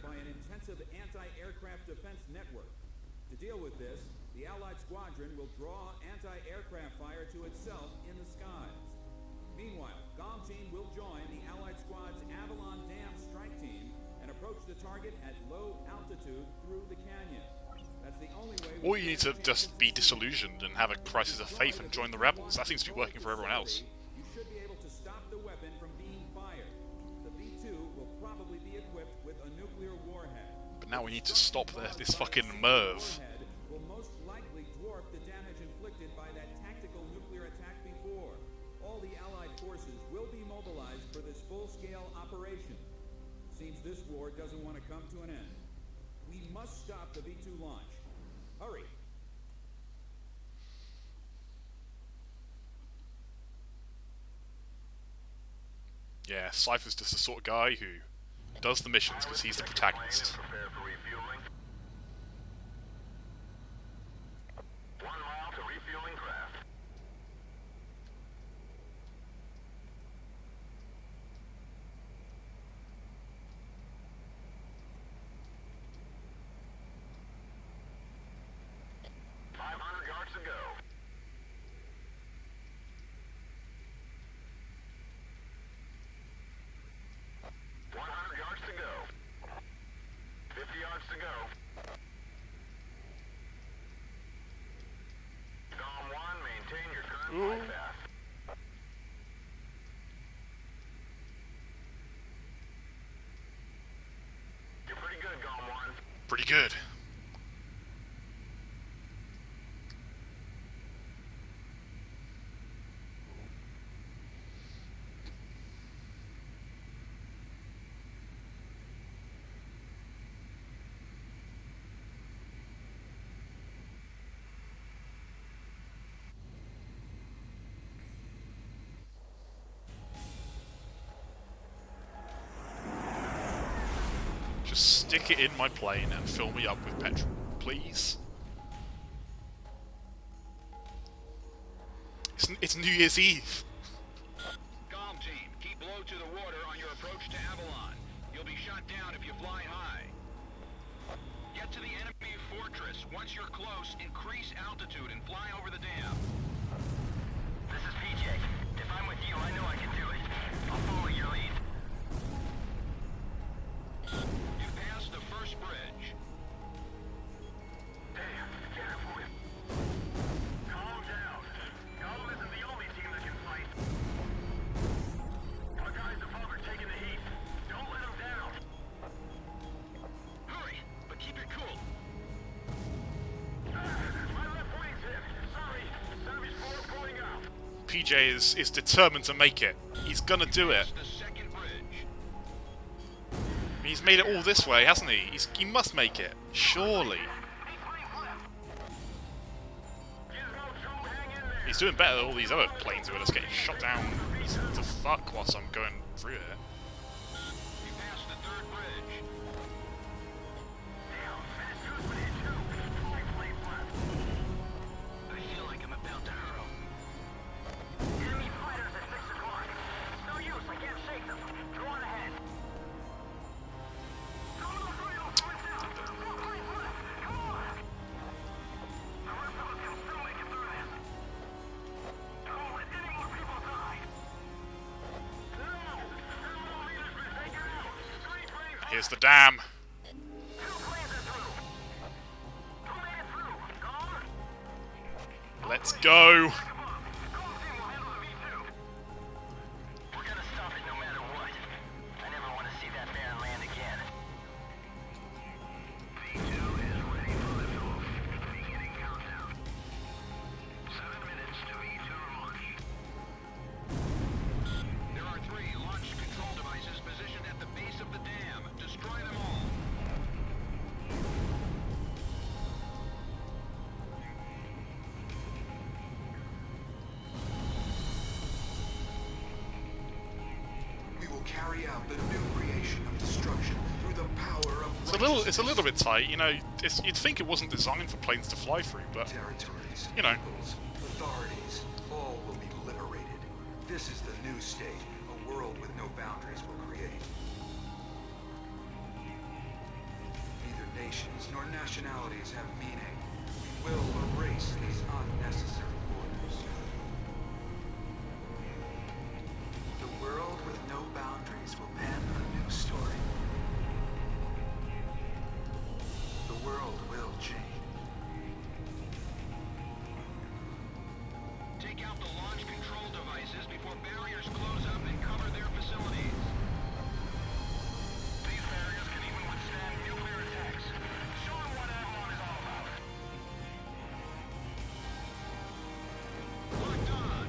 by an intensive anti-aircraft defense network. To deal with this, the Allied squadron will draw anti-aircraft fire to itself in the skies. Meanwhile, GOM team will join the Allied squad's Avalon Dam strike team and approach the target at low altitude through the canyon. That's the only way. Or you need to just be disillusioned and have a crisis of faith and join the rebels. That seems to be working for everyone else. You should be able to stop the weapon from being fired. The B-2 will probably be equipped with a nuclear warhead. But now we need to stop this fucking Merv. Will most likely dwarf the damage inflicted by that tactical nuclear attack before. All the Allied forces will be mobilized for this full-scale operation. Seems this war doesn't want to come to an end. We must stop the V-2 launch. Hurry! Yeah, Cypher's just the sort of guy who does the missions because he's the protagonist. Prepare for refueling. 1 mile to refueling craft. Yards to go. 100 yards to go. 50 yards to go. Dom 1, maintain your current flight path. You're pretty good, Dom 1. Pretty good. Just stick it in my plane and fill me up with petrol, please. It's New Year's Eve. GOM team, keep low to the water on your approach to Avalon. You'll be shot down if you fly high. Get to the enemy fortress. Once you're close, increase altitude and fly over the dam. This is PJ. If I'm with you, I know I can do it. I'll follow your lead. You passed the first bridge. Damn, careful. Calm down. GOM isn't the only team that can fight. Our guys above are taking the heat. Don't let them down. Hurry, but keep it cool. My left wing's hit. Sorry. Savage 4 pulling out. PJ is determined to make it. He's gonna do it. The second bridge. He's made it all this way, hasn't he? He must make it. Surely. He's doing better than all these other planes who are just getting shot down to fuck whilst I'm going through here. You passed the third bridge. I feel like I'm about to hurl. Enemy fighters at 6 o'clock. No use, I can't shake them. Go on ahead. Come on, points out. 4 planes left. Come on. The rest of us can still make it through this. Don't let any more people die. No! Terminal leader's been taken out. 3 planes left. Here's the dam. 2 planes are through. Who made it through? Gone? Let's go. We're gonna stop it no matter what. I never want to see that man land again. V2 is ready for liftoff. Beginning countdown. 7 minutes to V2 launch. There are 3 launch control devices positioned at the base of the dam. Destroy them all. We will carry out the new creation of destruction through the power of It's a little bit tight, you know. You'd think it wasn't designed for planes to fly through, but territories, you know. peoples, authorities, all will be liberated. This is the new state. A world with no boundaries will create. nor nationalities have meaning. We will erase these unnecessary borders. The world with no boundaries will pen a new story. The world will change. Take out the launch control devices before barriers close up and cover their facilities. These barriers can even withstand nuclear attacks. Show them what Avalon is all about. Locked on.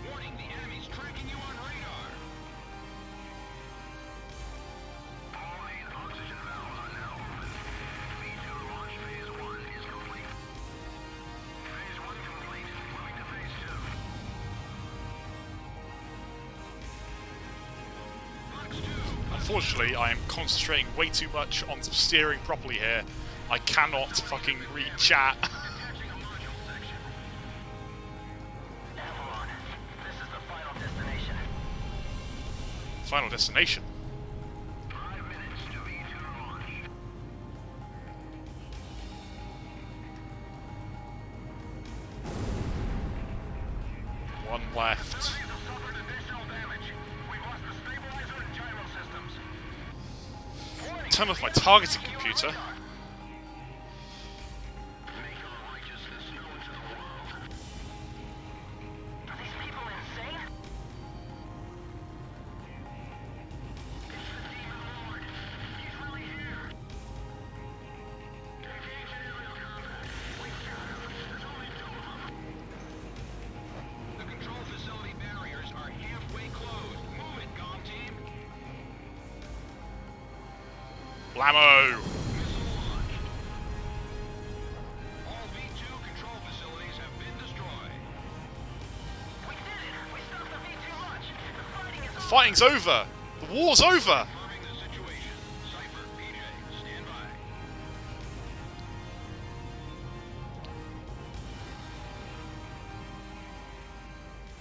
Warning, the enemy's tracking you on radar. All main oxygen valves are now open. V2 launch phase 1 is complete. Phase 1 complete. Moving to phase 2. Box 2. Unfortunately, I am concentrating way too much on steering properly here. I cannot fucking read chat. Detaching a module section. Avalon, this is the final destination. Final destination. 5 minutes to V2 launch. One left. Facilities have suffered additional damage. We've lost the stabilizer and gyro systems. Warning, Turn off my targeting computer. make our righteousness known to the world. Are these people insane? It's the Demon Lord. He's really here. Engage in aerial combat. We've got him. There's only 2 of them. The control facility barriers are halfway closed. Move it, comm team. Blammo! Missile launched. All V2 control facilities have been destroyed. We did it. We stopped the V2 launch. The fighting is The fighting's over! The war's over! Confirming the situation. Cypher, PJ, stand by.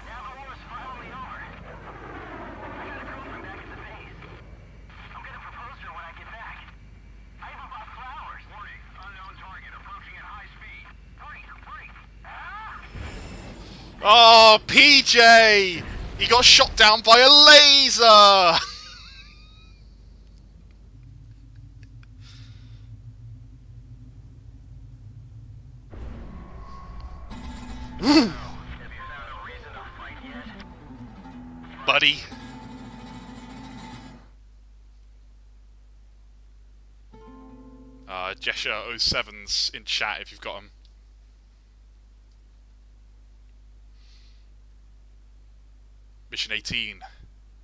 Now the war's finally over. I got a girlfriend back at the base. I'm gonna propose to her when I get back. I even bought flowers. Warning, unknown target approaching at high speed. Hurry, hurry. Ah! Oh, PJ! He got shot down by a laser! Have you found a reason to fight yet? Buddy. Jesha 07's in chat if you've got him. Mission 18.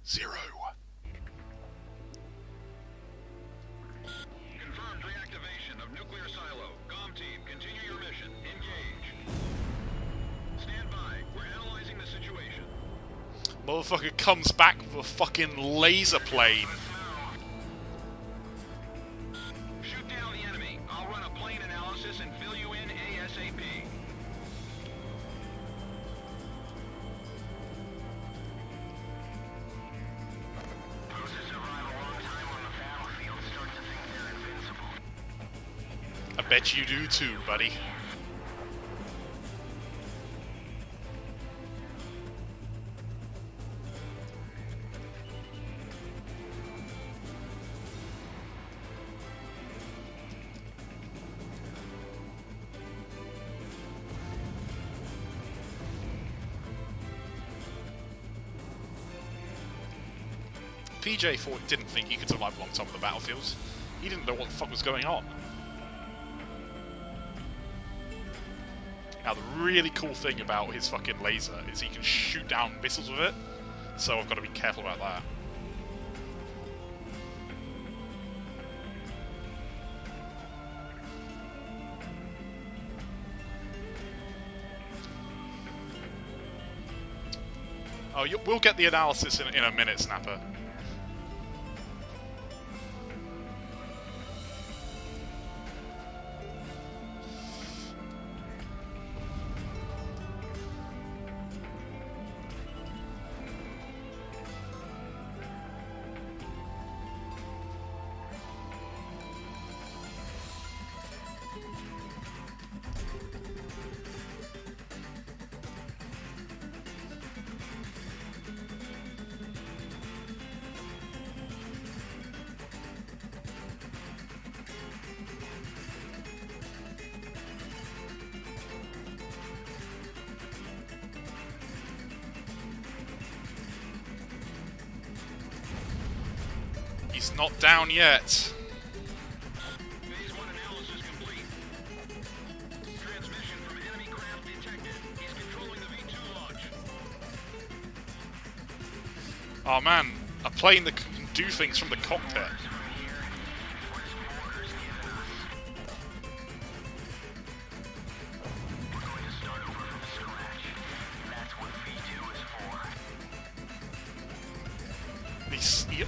0. Confirmed reactivation of nuclear silo. Comm team, continue your mission. Engage. Stand by. We're analyzing the situation. Motherfucker comes back with a fucking laser plane. Shoot down the enemy. I'll run a plane analysis and fill you in ASAP. Those who survive a long time on the battlefield start to think they're invincible. I bet you do too, buddy. PJ Ford didn't think he could survive along top of the battlefields. He didn't know what the fuck was going on. Now, the really cool thing about his fucking laser is he can shoot down missiles with it, so I've got to be careful about that. Oh, we'll get the analysis in a minute, Snapper. It's not down yet. Phase 1 analysis complete. Transmission from enemy craft detected. He's controlling the V2 launch. Oh man, a plane that can do things from the cockpit.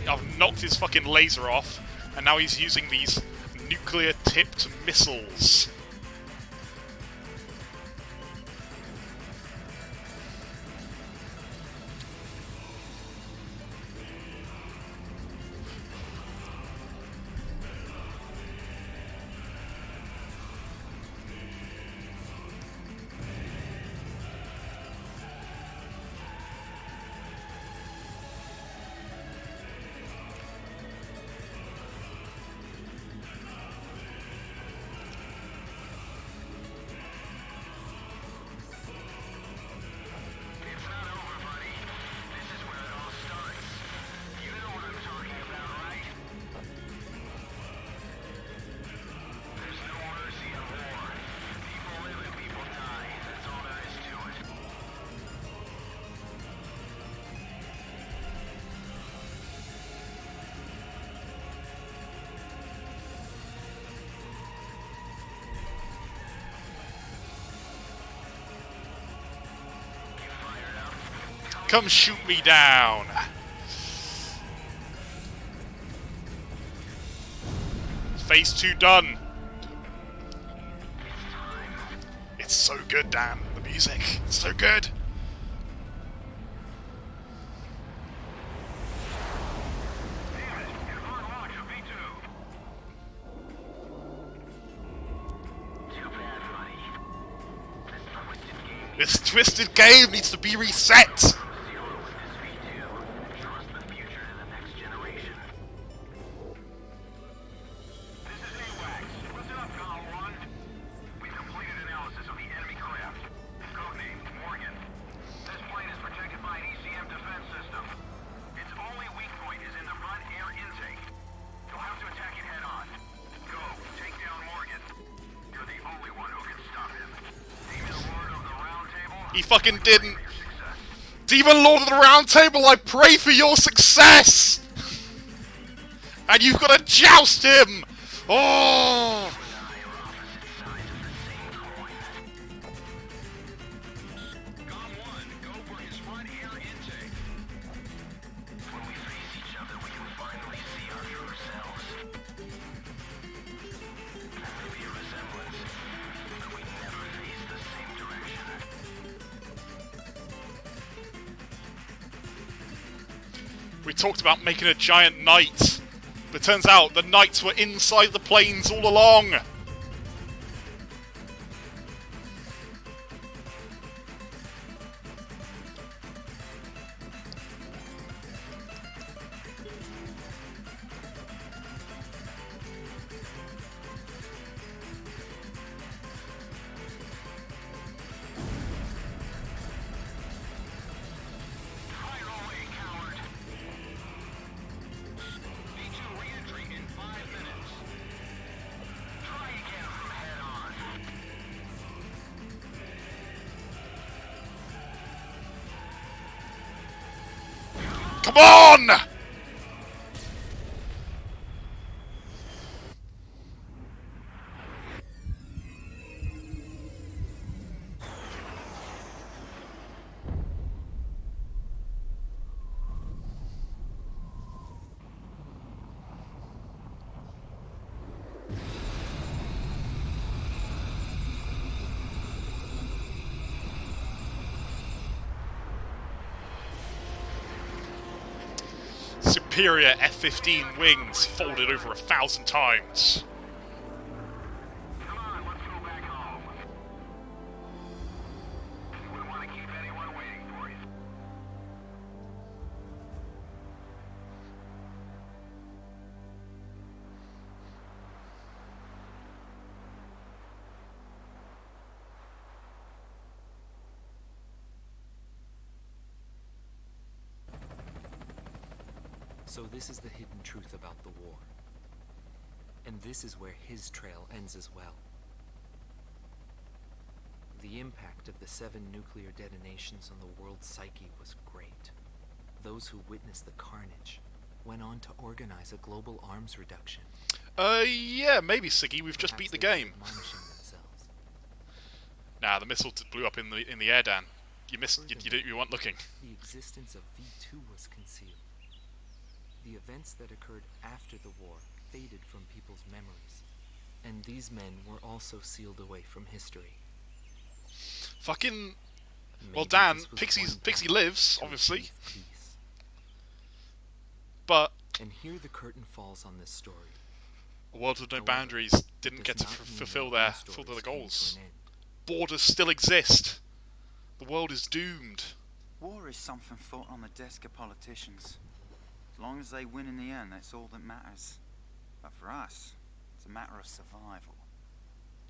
I've knocked his fucking laser off, and now he's using these nuclear-tipped missiles. Come shoot me down! Phase 2 done! It's so good, Dan. The music. It's so good! This twisted game needs to be reset! He fucking didn't. Demon Lord of the Round Table, I pray for your success! And you've got to joust him! Oh! We talked about making a giant knight, but it turns out the knights were inside the planes all along! Come on! Superior F-15 wings folded over 1,000 times. Come on, let's go back home. We want to keep anyone waiting for you. So this is the hidden truth about the war. And this is where his trail ends as well. The impact of the 7 nuclear detonations on the world's psyche was great. Those who witnessed the carnage went on to organize a global arms reduction. Yeah, maybe, Siggy. We've just beat the game. Admonishing themselves. Nah, the missile blew up in the air, Dan. You missed. You weren't looking. The existence of V2 was concealed. The events that occurred after the war faded from people's memories, and these men were also sealed away from history. Fucking. Well, Maybe Dan, this was Pixie one lives, to obviously. achieve peace. But And here the curtain falls on this story. a world with no However, boundaries it didn't does get to not mean fulfill that their all stories came to goals. an end. Borders still exist. The world is doomed. War is something fought on the desk of politicians. As long as they win in the end, that's all that matters. But for us, it's a matter of survival.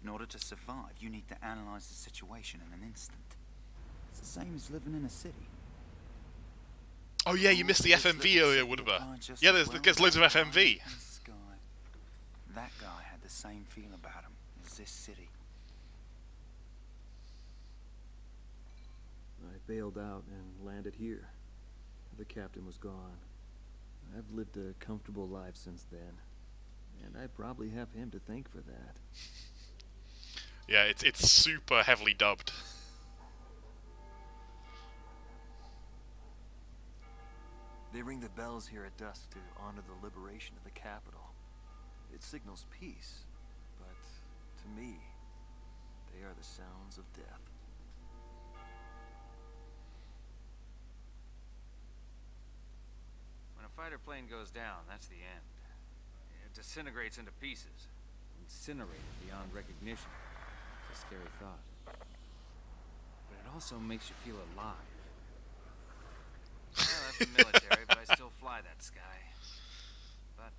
In order to survive, you need to analyze the situation in an instant. It's the same as living in a city. Oh yeah, you missed the FMV earlier, Woodber. Yeah, there's loads of FMV. That guy had the same feel about him as this city. I bailed out and landed here. The captain was gone. I've lived a comfortable life since then, and I probably have him to thank for that. Yeah, it's super heavily dubbed. They ring the bells here at dusk to honor the liberation of the capital. It signals peace, but to me, they are the sounds of death. When a fighter plane goes down, that's the end. It disintegrates into pieces. Incinerated beyond recognition. It's a scary thought. But it also makes you feel alive. Well, that's the military, but I still fly that sky. But,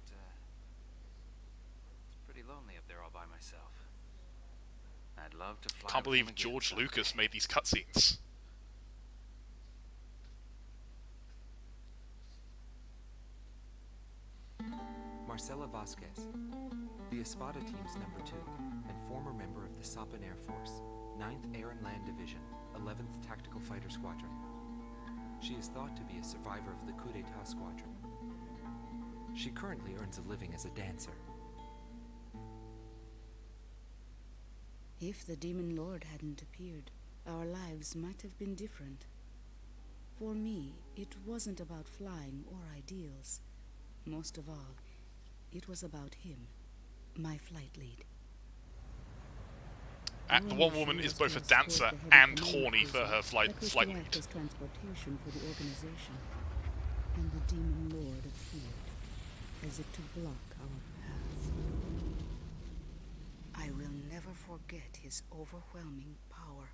it's pretty lonely up there all by myself. I'd love to fly. Can't believe George Lucas made these cutscenes. Marcela Vasquez, the Espada team's #2 and former member of the Sapan Air Force, 9th Air and Land Division, 11th Tactical Fighter Squadron. She is thought to be a survivor of the coup d'etat squadron. She currently earns a living as a dancer. If the Demon Lord hadn't appeared, our lives might have been different. For me, it wasn't about flying or ideals. Most of all, it was about him, my flight lead. The one woman is both a dancer and horny for her flight lead. Transportation for the organization, and the Demon Lord appeared, as if to block our path. I will never forget his overwhelming power.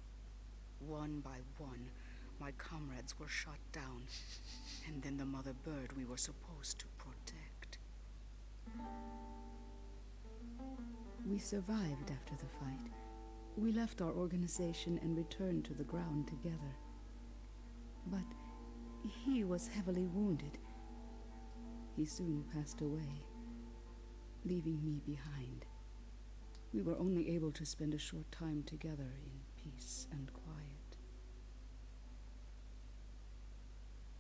One by one, my comrades were shot down, and then the mother bird we were supposed to protect. We survived after the fight. We left our organization and returned to the ground together. But he was heavily wounded. He soon passed away, leaving me behind. We were only able to spend a short time together in peace and quiet.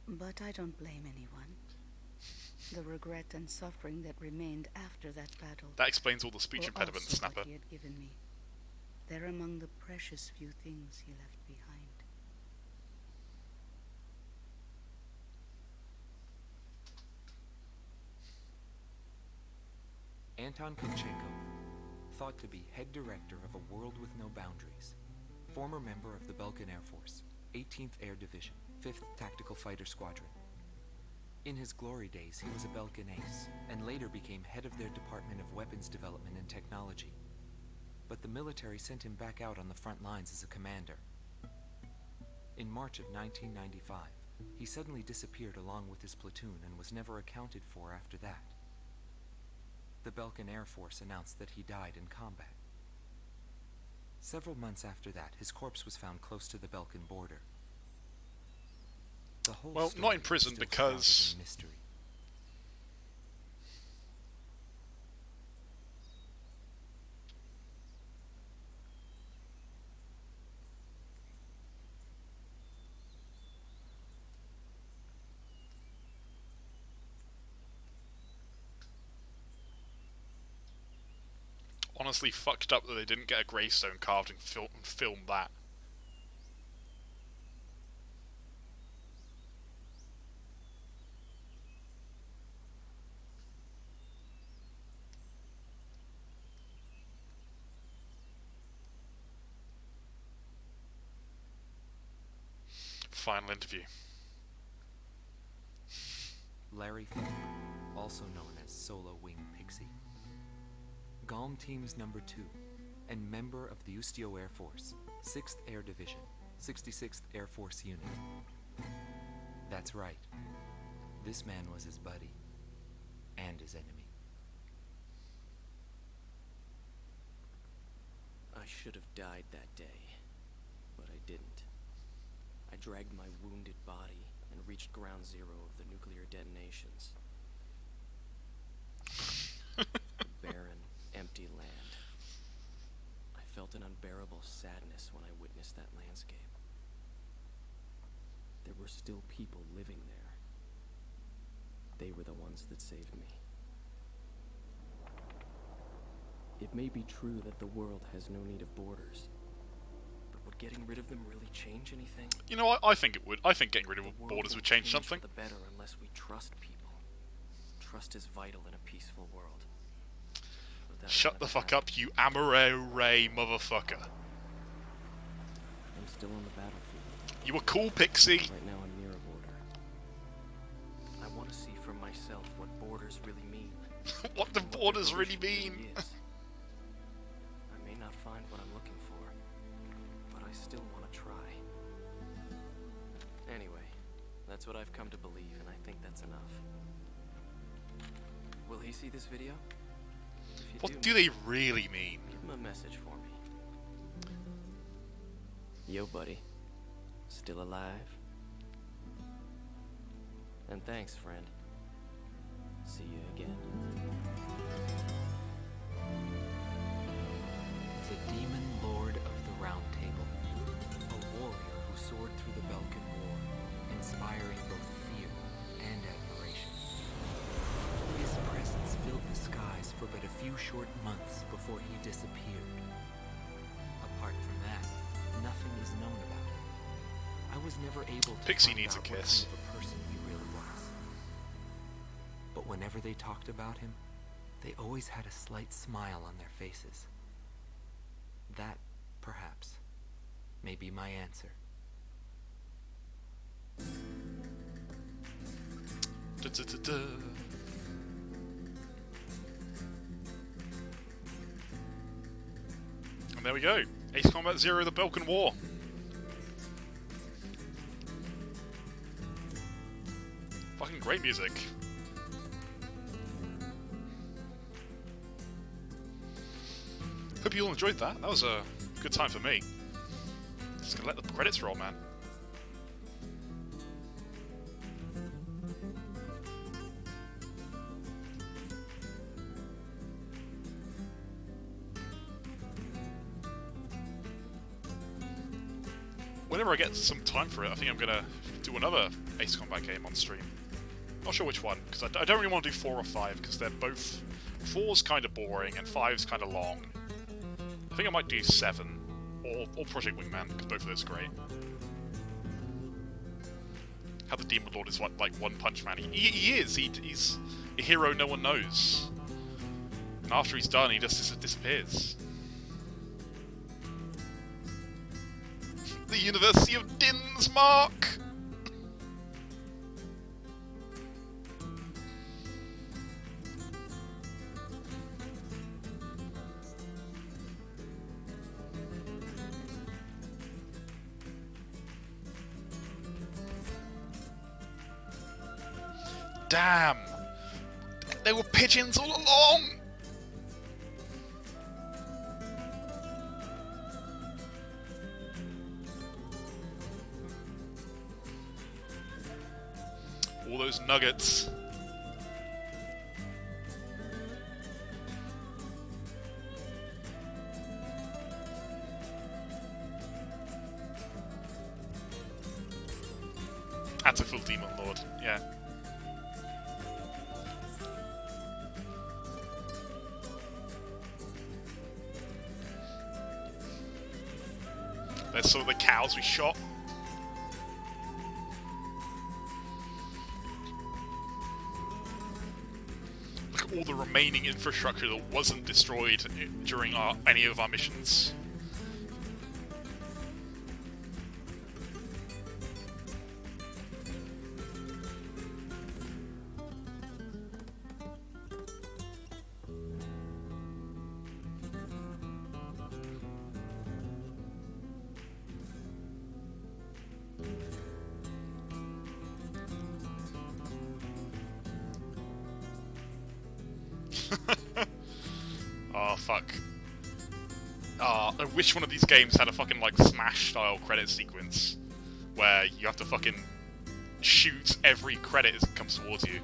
But I don't blame anyone. The regret and suffering that remained after that battle. That explains all the speech were impediments, also Snapper. what he had given me. They're among the precious few things he left behind. Anton Kovchenko, thought to be head director of a world with no boundaries, former member of the Belkan Air Force, 18th Air Division, 5th Tactical Fighter Squadron. In his glory days, he was a Belkan ace, and later became head of their Department of Weapons Development and Technology. But the military sent him back out on the front lines as a commander. In March of 1995, he suddenly disappeared along with his platoon and was never accounted for after that. The Belkan Air Force announced that he died in combat. Several months after that, his corpse was found close to the Belkan border. The whole Well, story not in prison is still shrouded because in mystery. honestly fucked up that they didn't get a gravestone carved and film that. Final interview. Larry Falk, also known as Solo Wing Pixie. GALM Team's number 2, and member of the Ustio Air Force, 6th Air Division, 66th Air Force Unit. That's right. This man was his buddy, and his enemy. I should have died that day, but I didn't. I dragged my wounded body and reached ground zero of the nuclear detonations. Barren, empty land. I felt an unbearable sadness when I witnessed that landscape. There were still people living there. They were the ones that saved me. It may be true that the world has no need of borders, but would getting rid of them really change anything? You know what? I think it would. I think getting rid of borders would change something. For the better unless we trust people. Trust is vital in a peaceful world. Shut the fuck up, you Amaray motherfucker. I'm still on the battlefield. You were cool, Pixie. Right now I'm near a border. I want to see for myself what borders really mean. What the borders really mean. I may not find what I'm looking for, but I still want to try. Anyway, that's what I've come to believe, and I think that's enough. Will he see this video? What do they really mean? Give him a message for me. Yo, buddy. Still alive? And thanks, friend. See you again. The Demon Lord of the Round Table. A warrior who soared through the Belkan War, inspiring both fear and admiration. His presence filled the skies for but a few short months before he disappeared. Apart from that, nothing is known about him. I was never able to Pixie find needs a out what kiss. kind of a person he really was. But whenever they talked about him, they always had a slight smile on their faces. That, perhaps, may be my answer. And there we go. Ace Combat Zero, the Belkan War. Fucking great music. Hope you all enjoyed that. That was a good time for me. Just gonna let the credits roll, man. Whenever I get some time for it, I think I'm gonna do another Ace Combat game on stream. Not sure which one, because I don't really want to do 4 or 5, because they're both... 4's kind of boring, and 5's kind of long. I think I might do 7, or Project Wingman, because both of those are great. How the Demon Lord is like One Punch Man. He is! He's a hero no one knows. And after he's done, he just disappears. The University of Dinsmark! Damn! They were pigeons all along! All those nuggets. That's a full Demon Lord, yeah. There's some of the cows we shot. Look at all the remaining infrastructure that wasn't destroyed during any of our missions. Oh, fuck. I wish one of these games had a fucking, like, Smash-style credit sequence, where you have to fucking shoot every credit as it comes towards you.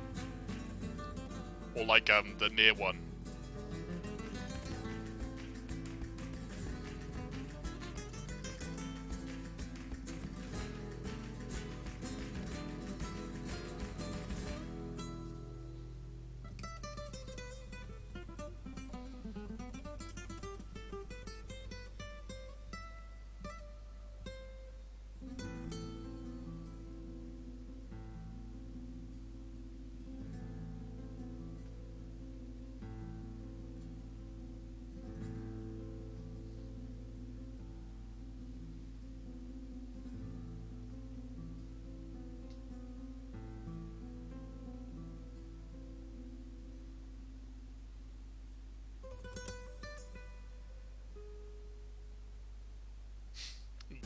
Or, like, the near one.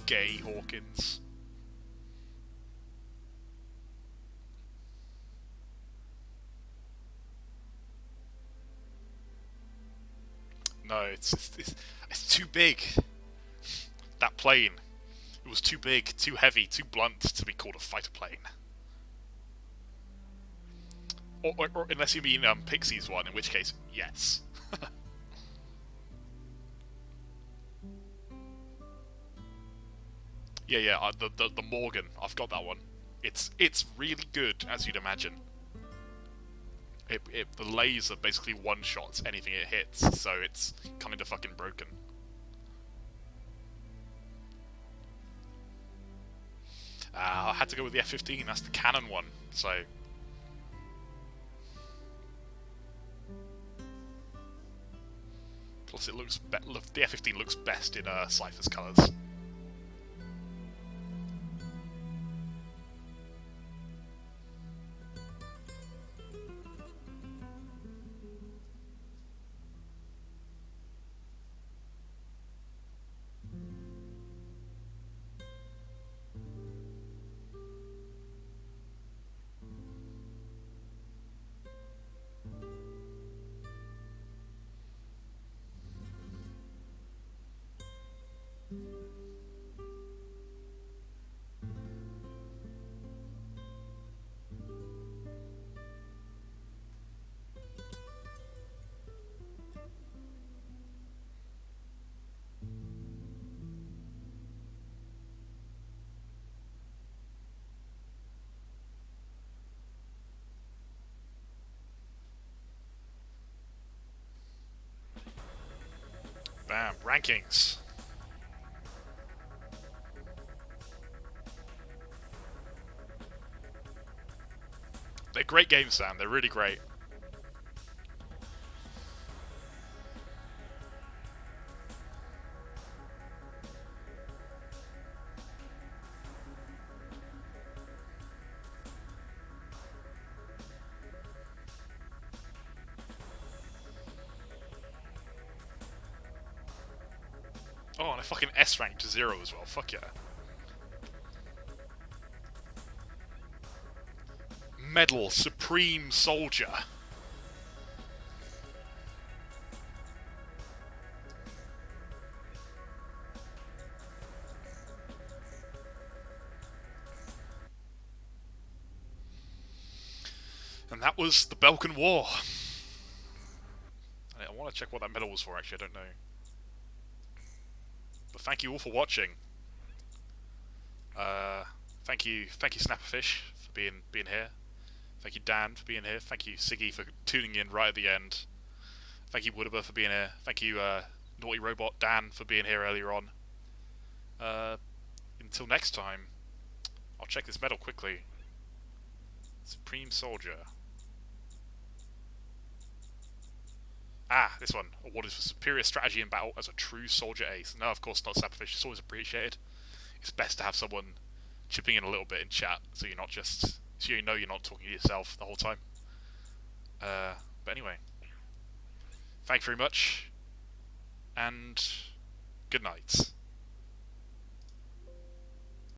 Gay Hawkins. No, it's too big. That plane. It was too big, too heavy, too blunt to be called a fighter plane. Or unless you mean Pixie's one, in which case, yes. Yeah, the Morgan. I've got that one. It's really good, as you'd imagine. The laser basically one-shots anything it hits, so it's kind of fucking broken. I had to go with the F-15. That's the cannon one. So. Plus, it looks the F-15 looks best in Cypher's colours. Bam, rankings. They're great games, Sam. They're really great. Oh, and a fucking S rank to 0 as well. Fuck yeah. Medal Supreme Soldier. And that was the Belkan War. I want to check what that medal was for, actually. I don't know. But thank you all for watching. Thank you Snapperfish for being here. Thank you Dan for being here. Thank you Siggy for tuning in right at the end. Thank you Woodaber for being here. Thank you Naughty Robot Dan for being here earlier on. Until next time, I'll check this medal quickly. Supreme Soldier. Ah, this one. Awarded for superior strategy in battle as a true soldier ace. No, of course not sacrificial. It's always appreciated. It's best to have someone chipping in a little bit in chat, so you're not just... so you know you're not talking to yourself the whole time. But anyway. Thank you very much. And good night.